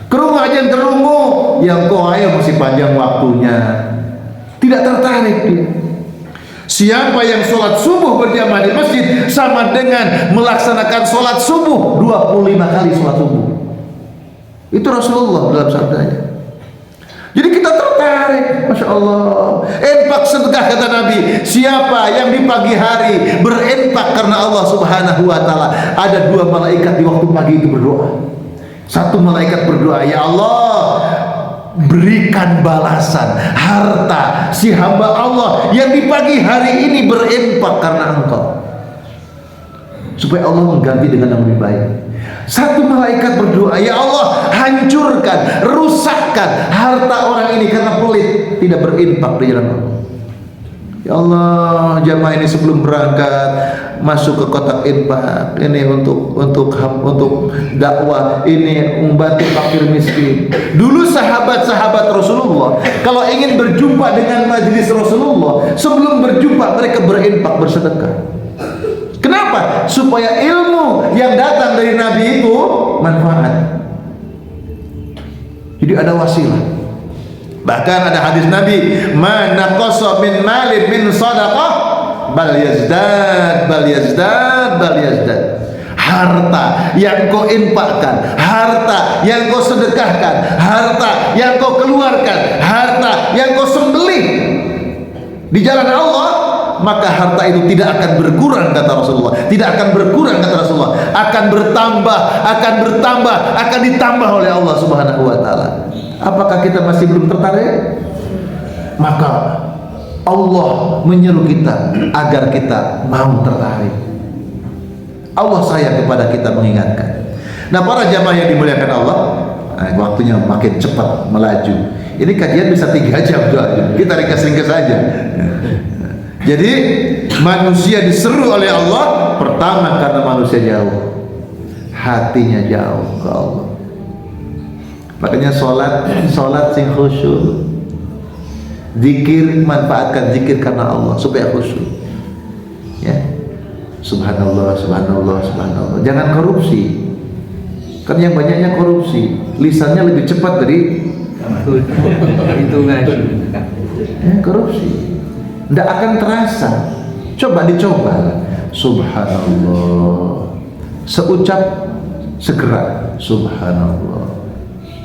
kerungu aja kerungu, yang kau ayo masih panjang waktunya, tidak tertarik dia. Siapa yang sholat subuh berjamaah di masjid sama dengan melaksanakan sholat subuh 25 kali sholat subuh. Itu Rasulullah dalam sabdanya. Jadi kita tertarik, Masya Allah. Infak sedekah kata Nabi, siapa yang di pagi hari berinfak karena Allah Subhanahu wa ta'ala, ada 2 malaikat di waktu pagi itu berdoa. Satu malaikat berdoa, ya Allah, berikan balasan harta si hamba Allah yang di pagi hari ini berinfak karena Engkau, supaya Allah mengganti dengan yang lebih baik. Satu malaikat berdoa, ya Allah, hancurkan, rusakkan harta orang ini karena pelit, tidak berinfak di jalan Allah. Ya Allah, jamaah ini sebelum berangkat masuk ke kotak infak ini untuk dakwah, ini membantu fakir miskin. Dulu sahabat-sahabat Rasulullah kalau ingin berjumpa dengan majelis Rasulullah, sebelum berjumpa mereka berinfak, bersedekah. Kenapa? Supaya ilmu yang datang dari Nabi itu manfaat. Jadi ada wasilah. Bahkan ada hadis Nabi, "Man naqasa min malin min shadaqah bal yazdad bal yazdad bal yazdad." Harta yang kau infakkan, harta yang kau sedekahkan, harta yang kau keluarkan, harta yang kau sembelih di jalan Allah, maka harta itu tidak akan berkurang kata Rasulullah. Tidak akan berkurang kata Rasulullah, akan bertambah, akan ditambah oleh Allah Subhanahu wa ta'ala. Apakah kita masih belum tertarik? Maka Allah menyeru kita agar kita mau tertarik. Allah sayang kepada kita, mengingatkan. Nah, para jamaah yang dimuliakan Allah, waktunya makin cepat melaju. Ini kajian bisa 3 jam aja. Kita ringkas-ringkas saja. Jadi manusia diseru oleh Allah pertama karena manusia jauh, hatinya jauh ke Allah. Makanya sholat sing khusyuk, zikir, manfaatkan zikir karena Allah supaya khusyuk. Ya, subhanallah, subhanallah, subhanallah. Jangan korupsi. Kan yang banyaknya korupsi, lisannya lebih cepat dari hitungan. Korupsi tidak akan terasa. Coba dicoba. Subhanallah, seucap segera subhanallah,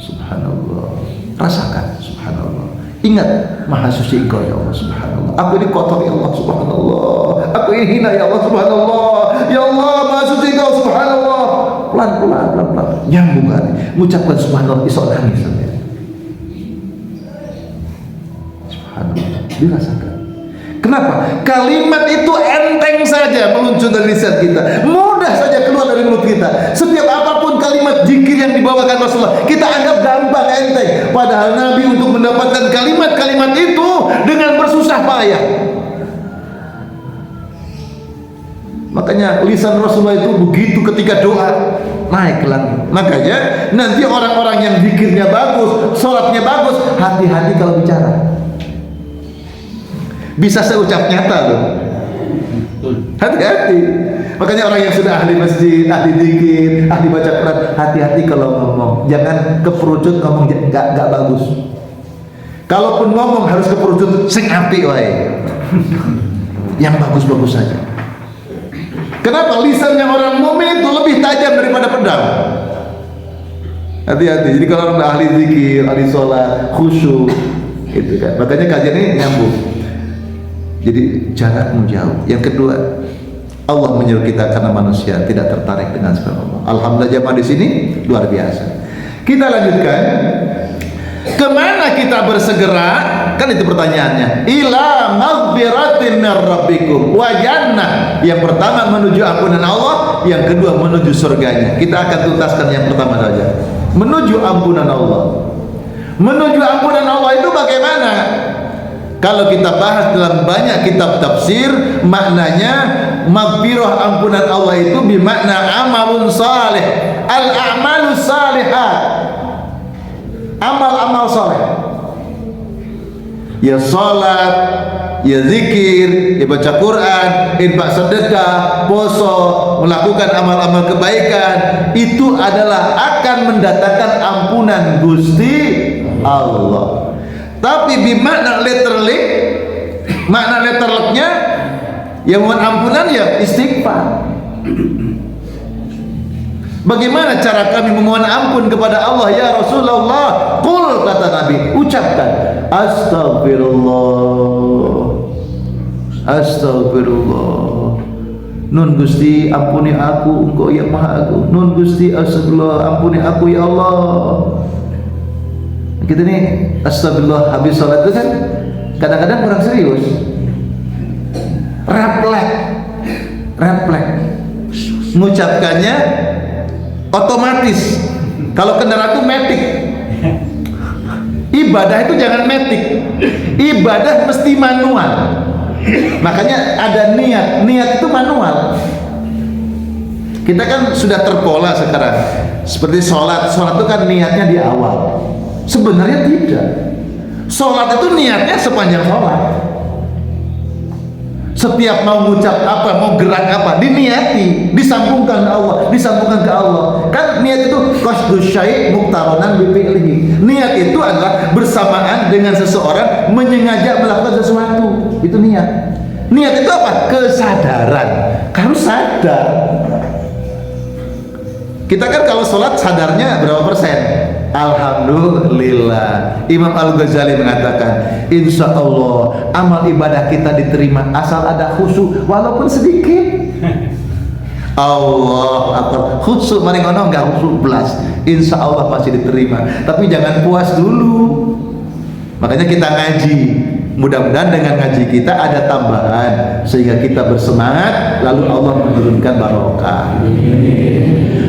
subhanallah. Rasakan subhanallah. Ingat, maha suci Engkau ya Allah, subhanallah. Aku ini kotor ya Allah, subhanallah. Aku ini hina ya Allah, subhanallah. Ya Allah, maha suci Engkau, subhanallah. Pelan-pelan, pelan-pelan, nyambung kan. Mengucapkan subhanallah, isok nangis. Subhanallah, dirasakan. Kenapa? Kalimat itu enteng saja meluncur dari lisan kita, mudah saja keluar dari mulut kita. Setiap apapun kalimat zikir yang dibawakan Rasulullah, kita anggap gampang, enteng. Padahal Nabi untuk mendapatkan kalimat-kalimat itu dengan bersusah payah. Makanya lisan Rasulullah itu begitu ketika doa naik ke langit. Makanya nanti orang-orang yang zikirnya bagus, sholatnya bagus, hati-hati kalau bicara. Bisa seucap nyata loh. Hati-hati. Makanya orang yang sudah ahli masjid, ahli zikir, ahli baca Quran, hati-hati kalau ngomong. Jangan keperucut ngomong, gak bagus. Kalaupun ngomong harus keperucut sing apik wae. Yang bagus-bagus saja. Kenapa? Lisannya orang mukmin itu lebih tajam daripada pedang. Hati-hati. Jadi kalau orang ahli zikir, ahli sholat, khusyuk, itu kan. Makanya kajian ini nyambung. Jadi jarakmu jauh. Yang kedua, Allah menyuruh kita karena manusia tidak tertarik dengan sebab Allah. Alhamdulillah jamaah di sini luar biasa. Kita lanjutkan. Kemana kita bersegera? Kan itu pertanyaannya. Ila maghfiratin mir rabbikum wa jannah. Yang pertama menuju ampunan Allah, yang kedua menuju surganya. Kita akan tuntaskan yang pertama saja. Menuju ampunan Allah. Menuju ampunan Allah itu bagaimana? Kalau kita bahas dalam banyak kitab tafsir, maknanya maghfirah ampunan Allah itu bermakna amalun saleh, al-a'malus salihat, amal-amal saleh. Ya salat, ya zikir, ya baca Quran, infak sedekah, poso, melakukan amal-amal kebaikan, itu adalah akan mendatangkan ampunan Gusti Allah. Tapi bimakna letterly, makna letterleknya yang mohon ampunan ya istighfar. Bagaimana cara kami memohon ampun kepada Allah ya Rasulullah? Qul, kata Nabi, ucapkan astagfirullah, astagfirullah. Nun Gusti ampuni aku, Engkau yang Maha Agung. Nun Gusti astagfirullah, ampuni aku ya Allah. Kita nih astagfirullah habis sholat itu kan kadang-kadang kurang serius, refleks mengucapkannya otomatis. Kalau kendaraan itu matic, ibadah itu jangan matic, ibadah mesti manual. Makanya ada niat itu manual. Kita kan sudah terpola sekarang, seperti sholat itu kan niatnya di awal. Sebenarnya tidak. Sholat itu niatnya sepanjang sholat. Setiap mau ngucap apa, mau gerak apa, diniati, disambungkan ke Allah, disambungkan ke Allah. Kan niat itu qasdus syai' muqtaronan bi fi'lihi. Niat itu adalah bersamaan dengan seseorang menyengaja melakukan sesuatu. Itu niat. Niat itu apa? Kesadaran. Harus sadar. Kita kan kalau sholat sadarnya berapa persen? Alhamdulillah. Imam Al-Ghazali mengatakan, insya Allah amal ibadah kita diterima asal ada khusyuk walaupun sedikit. Allah akbar. Khusyuk maring ono enggak khusyuk belas, insya Allah masih diterima. Tapi jangan puas dulu. Makanya kita ngaji. Mudah-mudahan dengan ngaji kita ada tambahan sehingga kita bersemangat, lalu Allah menurunkan barokah.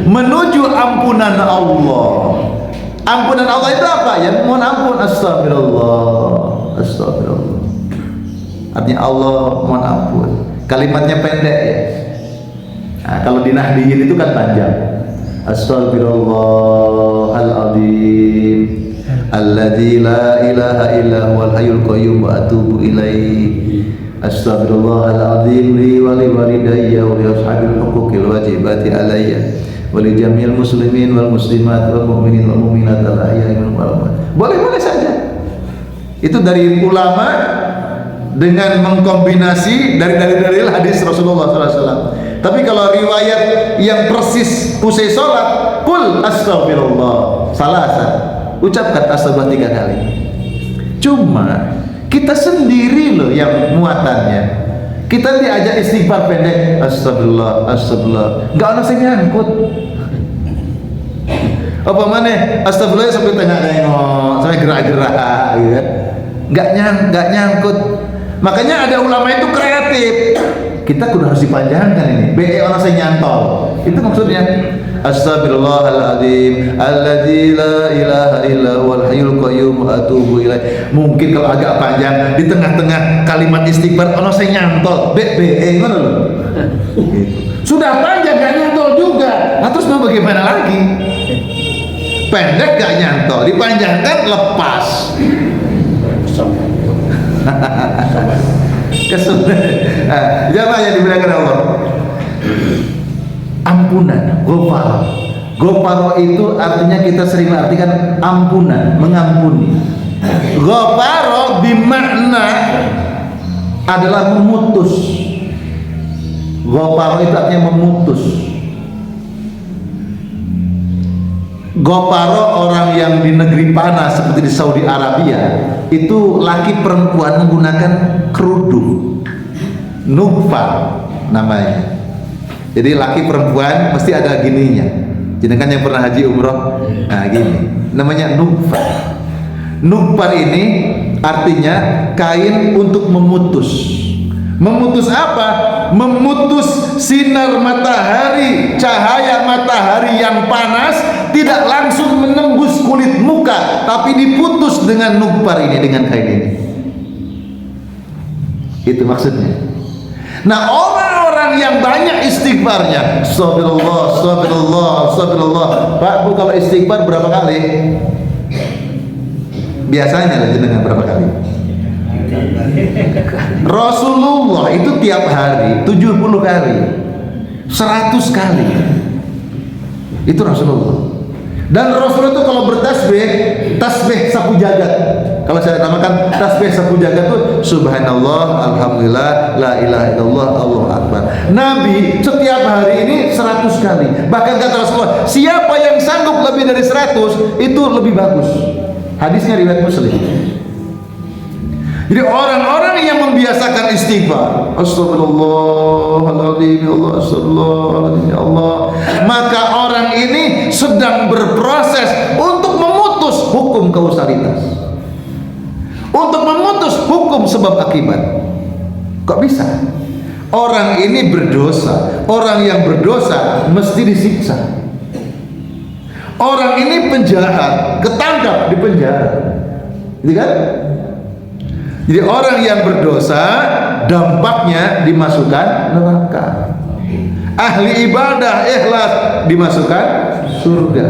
Menuju ampunan Allah. Ampunan Allah itu apa? Ya mohon ampun, astagfirullah, astagfirullah. Artinya Allah mohon ampun. Kalimatnya pendek ya. Nah, kalau di Nahdiyin itu kan panjang. Astaghfirullahaladzim alladzi la ilaha illa huwal hayyul qayyum wa atubu ilaih. Astaghfirullahaladzim li wa li walidayya wa li ashabil huquqil wajibati alayya wa li jami'il muslimin wal muslimat wal mu'minin wal mu'minat al ahya'i minhum wal amwat. Boleh-boleh saja. Itu dari ulama dengan mengkombinasi dari dalil-dalil hadis Rasulullah SAW. Tapi kalau riwayat yang persis usai sholat, qul astagfirullah salasan, ucapkan astagfirullah 3 kali. Cuma kita sendiri loh yang muatannya. Kita diajak istighfar pendek, astagfirullah, astagfirullah, nggak ada yang nyangkut. Apa mana astagfirullah sampai tengah nengok, sampai gerak-gerak, gitu kan? Nggak nyangkut. Makanya ada ulama itu kreatif. Kita kudu harus dipanjangkan ini. BE orang saya nyantol. Itu maksudnya. Astagfirullahaladzim alladzi la ilaha illa huwal hayyul qayyum wa atubu ilaih. Mungkin kalau agak panjang di tengah-tengah kalimat istighfar ono saya nyantol. BE ngono lho. Gitu. Sudah panjang gak nyantol juga. Nah, terus mau bagaimana lagi? Pendek gak nyantol, dipanjangkan lepas. Jamaah yang dimuliakan Allah. Ampunan, ghafar. Ghafar itu artinya kita sering artikan ampunan, mengampuni. Ghafar bimakna adalah memutus. Ghafar itu artinya memutus. Ghafar orang yang di negeri panas seperti di Saudi Arabia itu laki perempuan menggunakan kerudung. Nufar namanya. Jadi laki perempuan mesti ada gininya. Jadi kan yang pernah haji umroh, nah gini, namanya nufar. Nukbar ini artinya kain untuk memutus. Memutus apa? Memutus sinar matahari, cahaya matahari yang panas tidak langsung menembus kulit muka, tapi diputus dengan nukbar ini, dengan kain ini. Itu maksudnya. Nah, orang-orang yang banyak istighfarnya, astagfirullah, astagfirullah, astagfirullah. Pak Bu, kalau istighfar berapa kali? Biasanya dengan berapa kali? Rasulullah itu tiap hari 70 kali, 100 kali. Itu Rasulullah. Dan Rasulullah itu kalau bertasbih, tasbih sapu jagat. Kalau saya namakan tasbih sapu jagat itu subhanallah, alhamdulillah, la ilaha illallah, Allahu akbar. Nabi setiap hari ini 100 kali. Bahkan kata Rasulullah, siapa yang sanggup lebih dari 100 itu lebih bagus. Hadisnya riwayat Muslim. Jadi orang-orang yang membiasakan istighfar, astagfirullahaladzim, ya Allah, astagfirullahaladzim, ya Allah, maka orang ini sedang berproses untuk memutus hukum kausalitas, untuk memutus hukum sebab akibat. Kok bisa? Orang ini berdosa. Orang yang berdosa mesti disiksa. Orang ini penjahat, ketangkap di penjara, gitu kan? Jadi orang yang berdosa dampaknya dimasukkan neraka. Ahli ibadah ikhlas dimasukkan surga.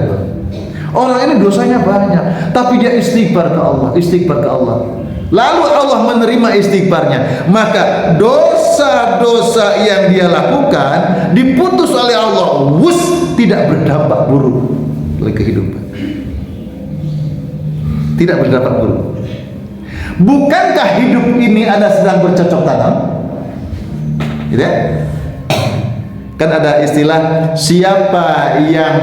Orang ini dosanya banyak, tapi dia istighfar ke Allah, istighfar ke Allah. Lalu Allah menerima istighfarnya, maka dosa-dosa yang dia lakukan diputus oleh Allah, tidak berdampak buruk oleh kehidupan. Tidak berdampak buruk. Bukankah hidup ini ada sedang bercocok tanam? Gitu ya? Kan ada istilah, siapa yang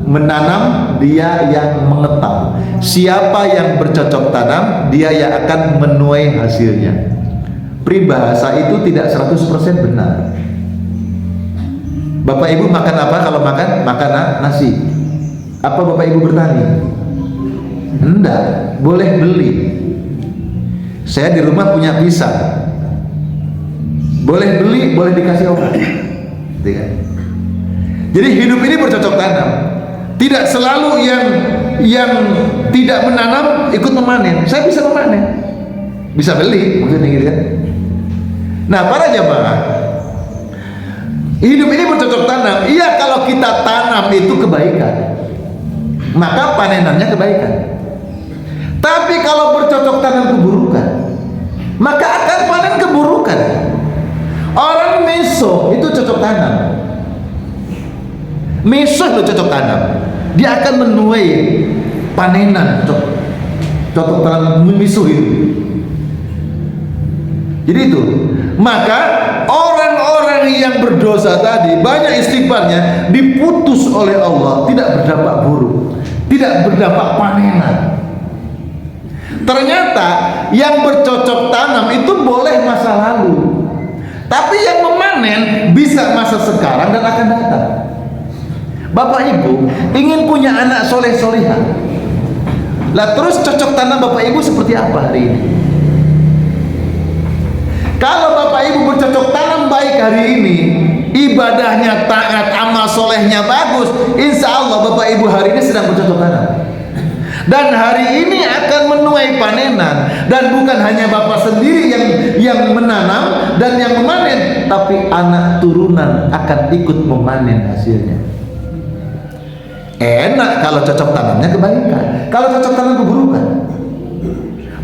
menanam, dia yang mengetam. Siapa yang bercocok tanam, dia yang akan menuai hasilnya. Peribahasa itu tidak 100% benar. Bapak Ibu makan apa kalau makan? Makan nasi. Apa Bapak Ibu bertani? Enggak, boleh beli. Saya di rumah punya pisang, boleh beli, boleh dikasih orang. Jadi hidup ini bercocok tanam. Tidak selalu yang tidak menanam ikut memanen. Saya bisa memanen, bisa beli, maksudnya gitu kan. Nah, para jamaah, hidup ini bercocok tanam. Iya, kalau kita tanam itu kebaikan, maka panenannya kebaikan. Tapi kalau bercocok tanam keburukan, maka akan panen keburukan. Orang meso itu cocok tanam. Meso itu cocok tanam. Dia akan menuai panenan cocok tanam meso itu. Jadi itu. Maka orang-orang yang berdosa tadi banyak istighfarnya diputus oleh Allah, tidak berdampak buruk, tidak berdampak panenan. Ternyata yang bercocok tanam itu boleh masa lalu, tapi yang memanen bisa masa sekarang dan akan datang. Bapak Ibu ingin punya anak soleh-solihah, lah terus cocok tanam Bapak Ibu seperti apa hari ini? Kalau Bapak Ibu bercocok tanam baik hari ini, ibadahnya taat, amal solehnya bagus, insya Allah Bapak Ibu hari ini sedang bercocok tanam. Dan hari ini akan menuai panenan. Dan bukan hanya Bapak sendiri yang menanam dan yang memanen, tapi anak turunan akan ikut memanen hasilnya. Enak kalau cocok tanamnya kebaikan. Kalau cocok tanam keburukan,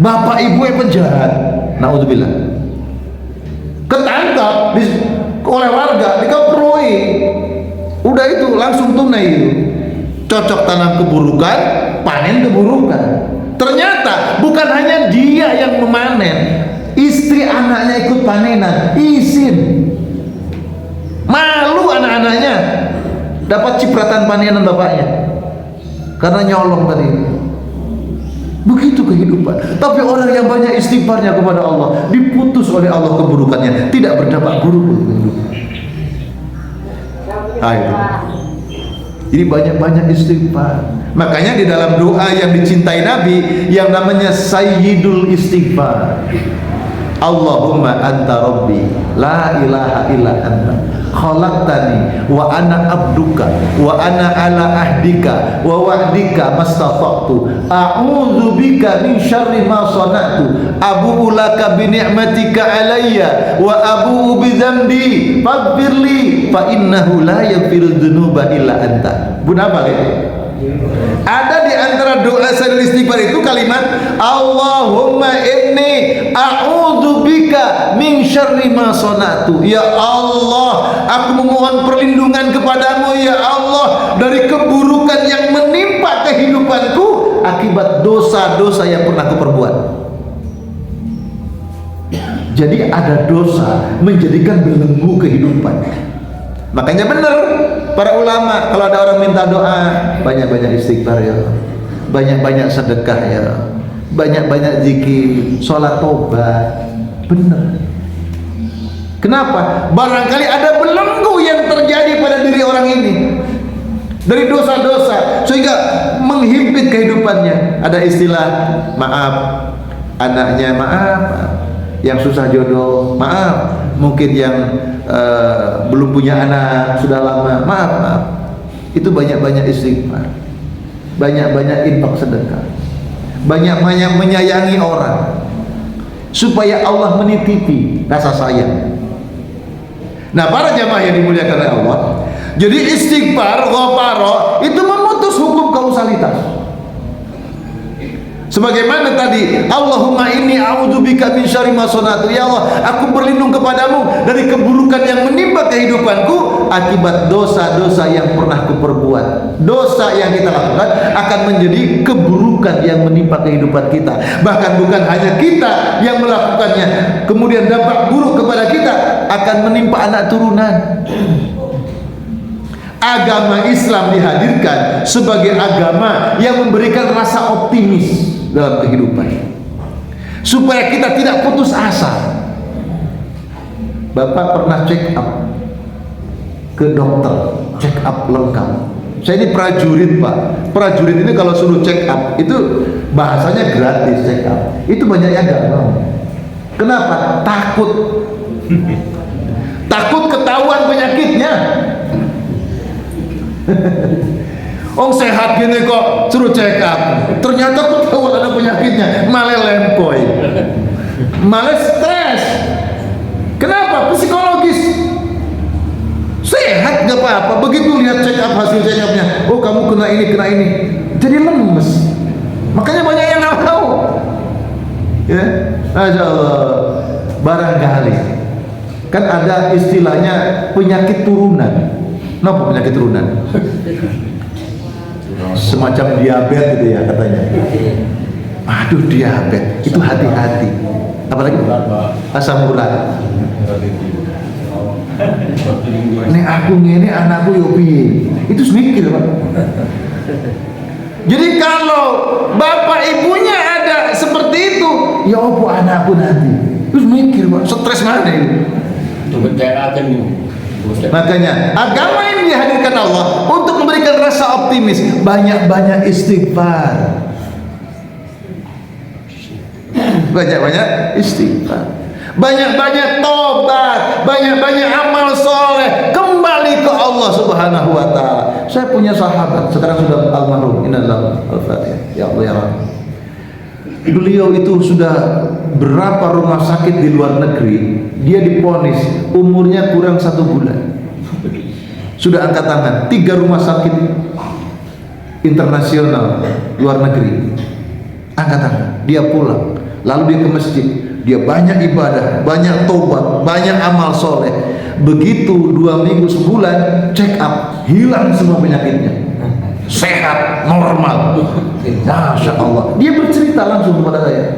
Bapak Ibu yang penjahat, naudzubillah, ketangkap oleh warga, dikeproi, udah itu langsung tunai itu. Cocok tanam keburukan, panen keburukan. Ternyata bukan hanya dia yang memanen, istri anaknya ikut panenan, izin. Malu anak-anaknya dapat cipratan panenan bapaknya karena nyolong tadi. Begitu kehidupan. Tapi orang yang banyak istighfarnya kepada Allah, diputus oleh Allah keburukannya, tidak berdampak buruk untuk kehidupan. Ayo. Jadi banyak-banyak istighfar. Makanya di dalam doa yang dicintai Nabi yang namanya Sayyidul Istighfar, Allahumma anta rabbi la ilaha illa anta khalaqtani wa ana abduka wa ana ala ahdika wa wa'dika mastata'tu a'udzu bika min syarri ma sana'tu abu'u laka bi ni'matika alayya wa abu'u bi dzambi faghfirli fa innahu la yaghfiru dzunuba illa anta. Bun apa gitu? Ada di antara doa Sayyidul Istighfar itu kalimat Allahumma inni a'udzubika min syarri ma sana'tu. Ya Allah, aku memohon perlindungan kepadamu ya Allah dari keburukan yang menimpa kehidupanku akibat dosa-dosa yang pernah aku perbuat. Jadi ada dosa menjadikan belenggu kehidupan. Makanya benar para ulama kalau ada orang minta doa, banyak-banyak istighfar ya, banyak-banyak sedekah ya, banyak-banyak zikir, sholat tobat. Benar. Kenapa? Barangkali ada belenggu yang terjadi pada diri orang ini dari dosa-dosa sehingga menghimpit kehidupannya. Ada istilah maaf anaknya, maaf yang susah jodoh, maaf mungkin yang belum punya anak sudah lama, maaf. Itu banyak-banyak istighfar, banyak-banyak infak sedekah, banyak-banyak menyayangi orang supaya Allah menitipi rasa sayang. Nah, para jamaah yang dimuliakan oleh Allah, jadi istighfar, ghafara itu memutus hukum kausalitas. Sebagaimana tadi, Allahumma inni a'udzubika min syarri ma sana'tu. Ya Allah, aku berlindung kepadamu dari keburukan yang menimpa kehidupanku akibat dosa-dosa yang pernah kuperbuat. Dosa yang kita lakukan akan menjadi keburukan yang menimpa kehidupan kita. Bahkan bukan hanya kita yang melakukannya, kemudian dampak buruk kepada kita akan menimpa anak turunan. Agama Islam dihadirkan sebagai agama yang memberikan rasa optimis dalam kehidupan supaya kita tidak putus asa. Bapak pernah check up ke dokter, check up lengkap. Saya ini prajurit Pak. Prajurit ini kalau suruh check up itu bahasanya gratis check up. Itu banyak yang nggak mau. Kenapa? Takut. Takut ketahuan penyakitnya. Oh sehat gini kok suruh check up, ternyata ketahuan ada penyakitnya, malah lempoy, malah stres. Kenapa? Psikologis. Sehat gak apa-apa, begitu lihat check up hasil check upnya, oh kamu kena ini, jadi lemes. Makanya banyak yang nggak tahu. Ya, Masya Allah. Barangkali kan ada istilahnya penyakit turunan. Kenapa penyakit turunan? Semacam diabetes gitu ya katanya. Aduh diabetes itu hati-hati. Apalagi asam urat. Nek aku ngene anakku yo piye? Itu mikir Pak. Jadi kalau bapak ibunya ada seperti itu, ya opo anakku nanti. Terus mikir Pak, stres mana itu? Makanya agama ini dihadirkan Allah untuk memberikan rasa optimis. Banyak-banyak istighfar, banyak-banyak istighfar, banyak-banyak tobat, banyak-banyak amal soleh, kembali ke Allah Subhanahu wa ta'ala. Saya punya sahabat sekarang sudah almarhum, innalillah al-fatihah ya Allah ya Rahman. Beliau itu sudah berapa rumah sakit di luar negeri, dia diponis umurnya kurang 1 bulan sudah angkat tangan. 3 rumah sakit internasional luar negeri angkat tangan, dia pulang, lalu dia ke masjid, dia banyak ibadah, banyak tobat, banyak amal soleh. Begitu 2 minggu sebulan check up, hilang semua penyakitnya, sehat, normal. Masya Allah. Dia bercerita langsung kepada saya.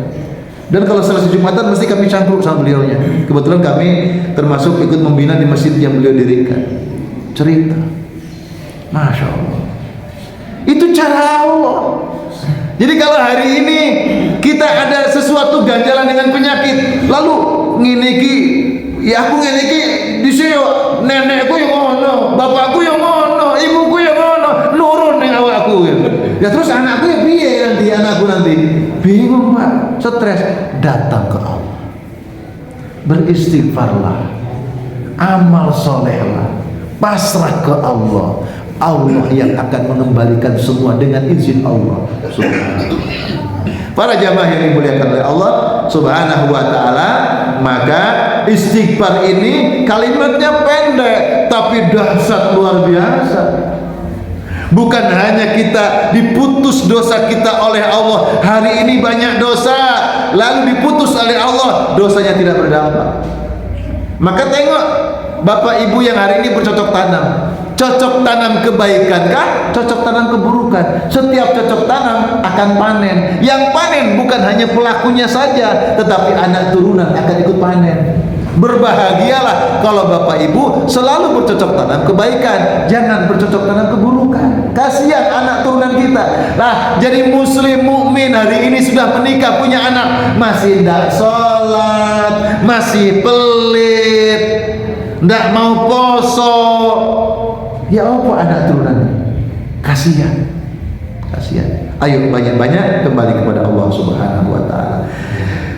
Dan kalau selesai Jumatan mesti kami cangkruk sama beliaunya. Kebetulan kami termasuk ikut membina di masjid yang beliau dirikan. Cerita, Masya Allah. Itu cara Allah. Jadi kalau hari ini kita ada sesuatu ganjalan dengan penyakit, lalu nginiki, ya aku nginiki di sini, nenekku yang ngono, bapakku yang ngono, ibuku yang ngono, Ya terus anakku ya piye nanti, anakku nanti bingung Pak, stres. Datang ke Allah, beristighfarlah, amal solehlah, pasrah ke Allah. Allah yang akan mengembalikan semua dengan izin Allah Subhanahu. Para jamaah yang dimuliakan oleh Allah Subhanahu wa taala, maka istighfar ini kalimatnya pendek tapi dahsyat luar biasa. Bukan hanya kita diputus dosa kita oleh Allah, hari ini banyak dosa lalu diputus oleh Allah, dosanya tidak berdampak. Maka tengok Bapak Ibu yang hari ini bercocok tanam, cocok tanam kebaikan kah? Cocok tanam keburukan? Setiap cocok tanam akan panen. Yang panen bukan hanya pelakunya saja, tetapi anak turunan akan ikut panen. Berbahagialah kalau Bapak Ibu selalu bercocok tanam kebaikan, jangan bercocok tanam keburukan. Kasihan anak turunan kita. Nah, jadi muslim mukmin hari ini sudah menikah, punya anak, masih tidak sholat, masih pelit, tidak mau poso. Ya apa anak turunan? Kasihan. Kasihan. Ayo banyak-banyak kembali kepada Allah Subhanahu wa taala.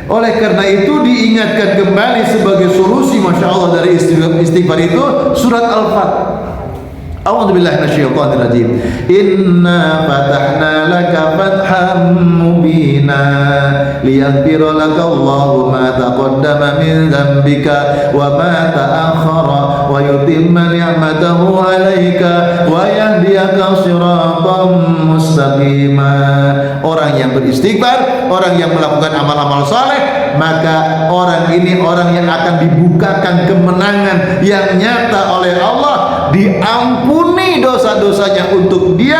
Oleh karena itu diingatkan kembali sebagai solusi, Masya Allah, dari istighfar itu surat Al-Fatihah. A'udzubillahi minasyaitonir rajim. Inna fatahna laka fatham mubina liyaghfira laka Allahu ma taqaddama min dzambika wa ma ta'akhkhara wa yutimma ni'matahu 'alaika wa yahdiyaka shiratan mustaqima. Orang yang beristighfar, orang yang melakukan amal-amal saleh, maka orang ini orang yang akan dibukakan kemenangan yang nyata oleh Allah, diampuni dosa-dosanya untuk dia,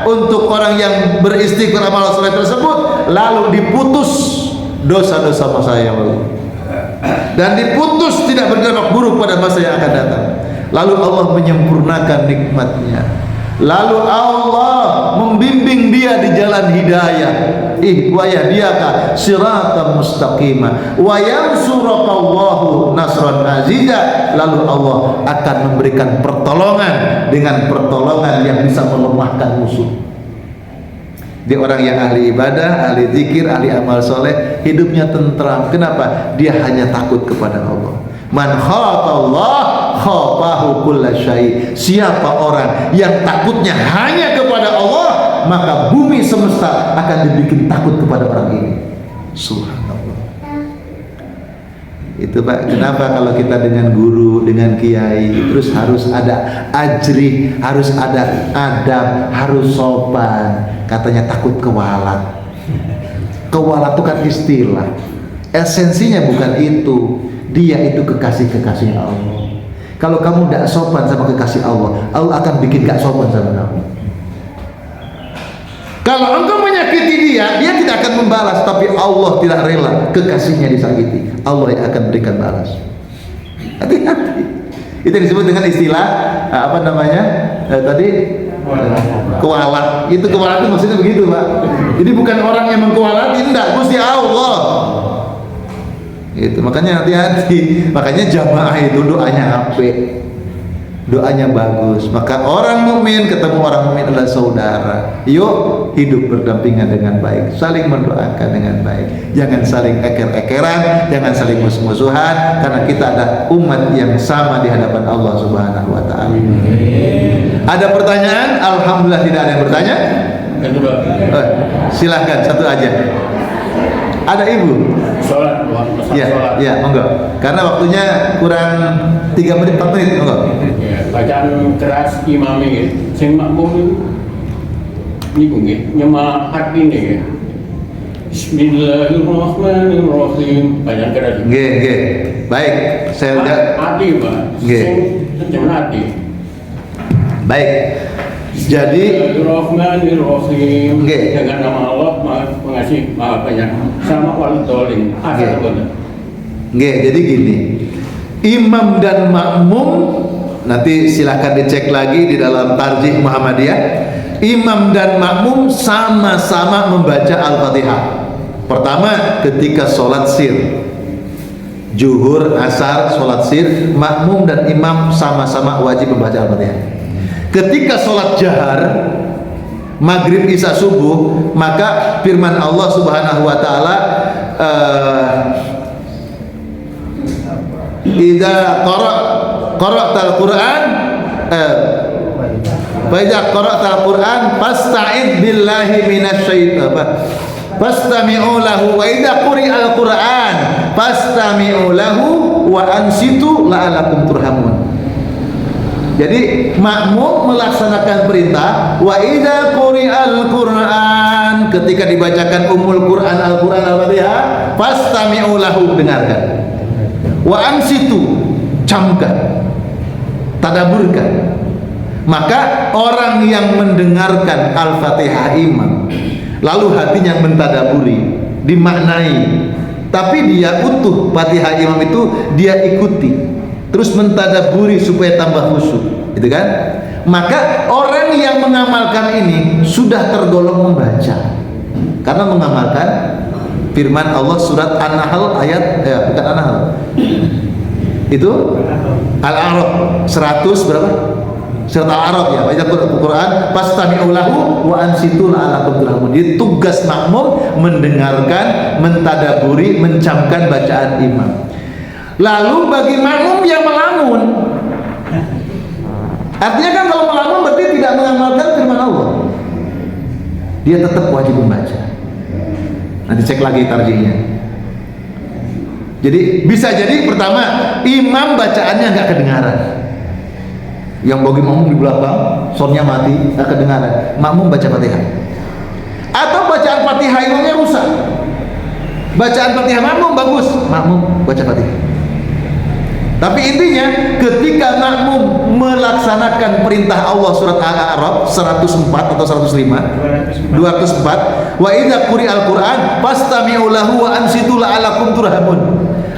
untuk orang yang beristighfar amal saleh tersebut, lalu diputus dosa-dosa masa yang lalu dan diputus tidak berdampak buruk pada masa yang akan datang. Lalu Allah menyempurnakan nikmatnya, lalu Allah membimbing dia di jalan hidayah, wa yahdiyaka siratan mustaqima wa yansuraka Allahu nasran aziza. Lalu Allah akan memberikan pertolongan dengan pertolongan yang bisa melemahkan musuh. Dia orang yang ahli ibadah, ahli zikir, ahli amal soleh, hidupnya tentram. Kenapa? Dia hanya takut kepada Allah. Man khatallah khafahu kulla syai. Siapa orang yang takutnya hanya kepada Allah, maka bumi semesta akan dibikin takut kepada orang ini. Subhanallah. Itu Pak, kenapa kalau kita dengan guru, dengan kiai, terus harus ada ajri, harus ada adab, harus sopan. Katanya takut kewalat. Kewalat itu kan istilah, esensinya bukan itu. Dia itu kekasih-kekasihnya Allah. Kalau kamu tidak sopan sama kekasih Allah, Allah akan bikin gak sopan sama kamu. Kalau engkau menyakiti dia, dia tidak akan membalas, tapi Allah tidak rela kekasihnya disakiti. Allah yang akan berikan balas. Hati-hati. Itu disebut dengan istilah apa namanya? Tadi kewalat. Itu kewalat itu maksudnya begitu, Pak. Jadi bukan orang yang mengkualati, tidak, Gusti Allah. Itu makanya hati-hati. Makanya jamaah itu doanya apik, doanya bagus. Maka orang mukmin ketemu orang mukmin adalah saudara. Yuk hidup berdampingan dengan baik, saling mendoakan dengan baik. Jangan saling eker-ekeran, jangan saling musuh-musuhan, karena kita ada umat yang sama di hadapan Allah Subhanahu wa taala. Ada pertanyaan? Alhamdulillah tidak ada yang bertanya. Silahkan satu aja. Ada ibu? Sholat, ya, monggo. Karena waktunya kurang 3 menit, 4 menit, monggo. Ya, bacaan keras imam ini, sing makmum ini nggih, nyema hati nggih. Bismillahirrahmanirrahim. Bacaan keras. Nggih. Baik, saya lihat hati, Pak. Nggih. Sing hati. Baik. Jadi Bismillahirrahmanirrahim. Nggih. Dengan nama Allah Pengasih Maha Penyayang. Sama wal dolin. Asal bener. Nggih, jadi gini. Imam dan makmum, nanti silahkan dicek lagi di dalam Tarjih Muhammadiyah. Imam dan makmum sama-sama membaca Al-Fatihah. Pertama ketika sholat sir, Zuhur, asar, sholat sir, makmum dan imam sama-sama wajib membaca Al-Fatihah. Ketika sholat jahar, maghrib, isya, subuh, maka firman Allah Subhanahu wa taala, idza qara'tal Qur'an fa idza qara'tal Qur'an fasta'id billahi minasyaitonir fastami'u lahu wa idza quri'al Qur'an fastami'u lahu wa ansitu la'alakum turhamun. Jadi makmum melaksanakan perintah wa idza quri'al Qur'an, ketika dibacakan ummul Qur'an Al-Qur'an Al-Fatihah, fastami'u lahu, dengarkan, wa ansitu, camkan, tadaburkan. Maka orang yang mendengarkan Al-Fatihah imam lalu hatinya mentadaburi, dimaknai, tapi dia utuh Fatihah imam itu dia ikuti, terus mentadaburi supaya tambah khusyuk, gitu kan? Maka orang yang mengamalkan ini sudah tergolong membaca, karena mengamalkan firman Allah surat An-Nahl ayat bukan An-Nahl, itu Al-A'raf 100 berapa? Surat Al-A'raf ya, baca Al-Quran, fastami'u lahu wa ansitu la'alakum turhamun. Jadi tugas makmum mendengarkan, mentadaburi, mencamkan bacaan imam. Lalu bagi makmum yang melamun, artinya kan kalau melamun berarti tidak mengamalkan firman Allah, dia tetap wajib membaca. Nanti cek lagi tarjinya. Jadi bisa jadi pertama imam bacaannya nggak kedengaran, yang bagi makmum di belakang soundnya mati, nggak kedengaran, makmum baca Fatihah, atau bacaan Fatihah imamnya rusak, bacaan Fatihah makmum bagus, makmum baca Fatihah. Tapi intinya ketika makmum melaksanakan perintah Allah surat Al-A'raf 104 atau 105 204, wa idza quri'al Qur'an fastami'u lahu wa ansitu la'alakum turhamun,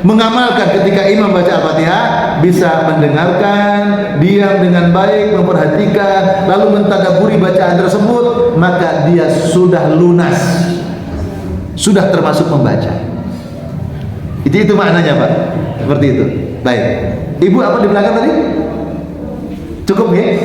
mengamalkan ketika imam baca Al-Fatihah bisa mendengarkan, diam dengan baik, memperhatikan, lalu mentadaburi bacaan tersebut, maka dia sudah lunas, sudah termasuk membaca. Itu maknanya Pak, seperti itu. Baik, Ibu apa di belakang tadi? Cukup ya?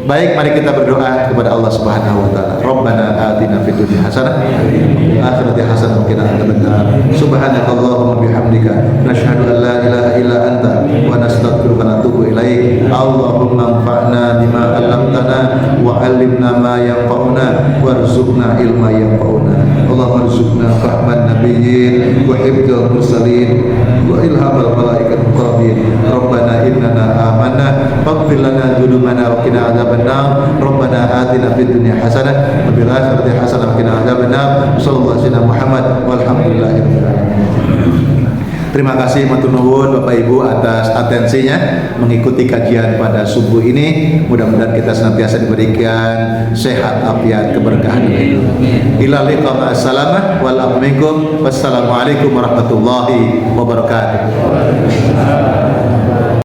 Baik, mari kita berdoa kepada Allah Subhanahu wa taala. Rabbana atina fid dunya hasanah wa akhirati hasanah wa qina adzabannar. Subhanakallahumma bihamdika nasyhadu an la ilaha illa anta wa nastaghfiruka wa natubu ilaik. Allahumma anfa'na bima 'allamtana wa 'allimna ma yanfa'una warzuqna ilma yanfa'una. Allahumma arzuqna fahman nabiyyin wa hifdzal mursalin wa ilhamal malaikatil muqarrabin. Rabbana innana amanna faghfir lana dhunubana wa qina adzabannar. Rabbana atina fid dunya hasanah wa fil akhirati hasanah wa qina adzabannar. Sallallahu alaihi wasallam Muhammad walhamdulillahirabbil alamin. Terima kasih matur nuwun Bapak Ibu atas atensinya mengikuti kajian pada subuh ini. Mudah-mudahan kita senantiasa diberikan sehat, afiat, keberkahan dan hidup. Ila liqa ma'assalamah wal assalamualaikum warahmatullahi wabarakatuh.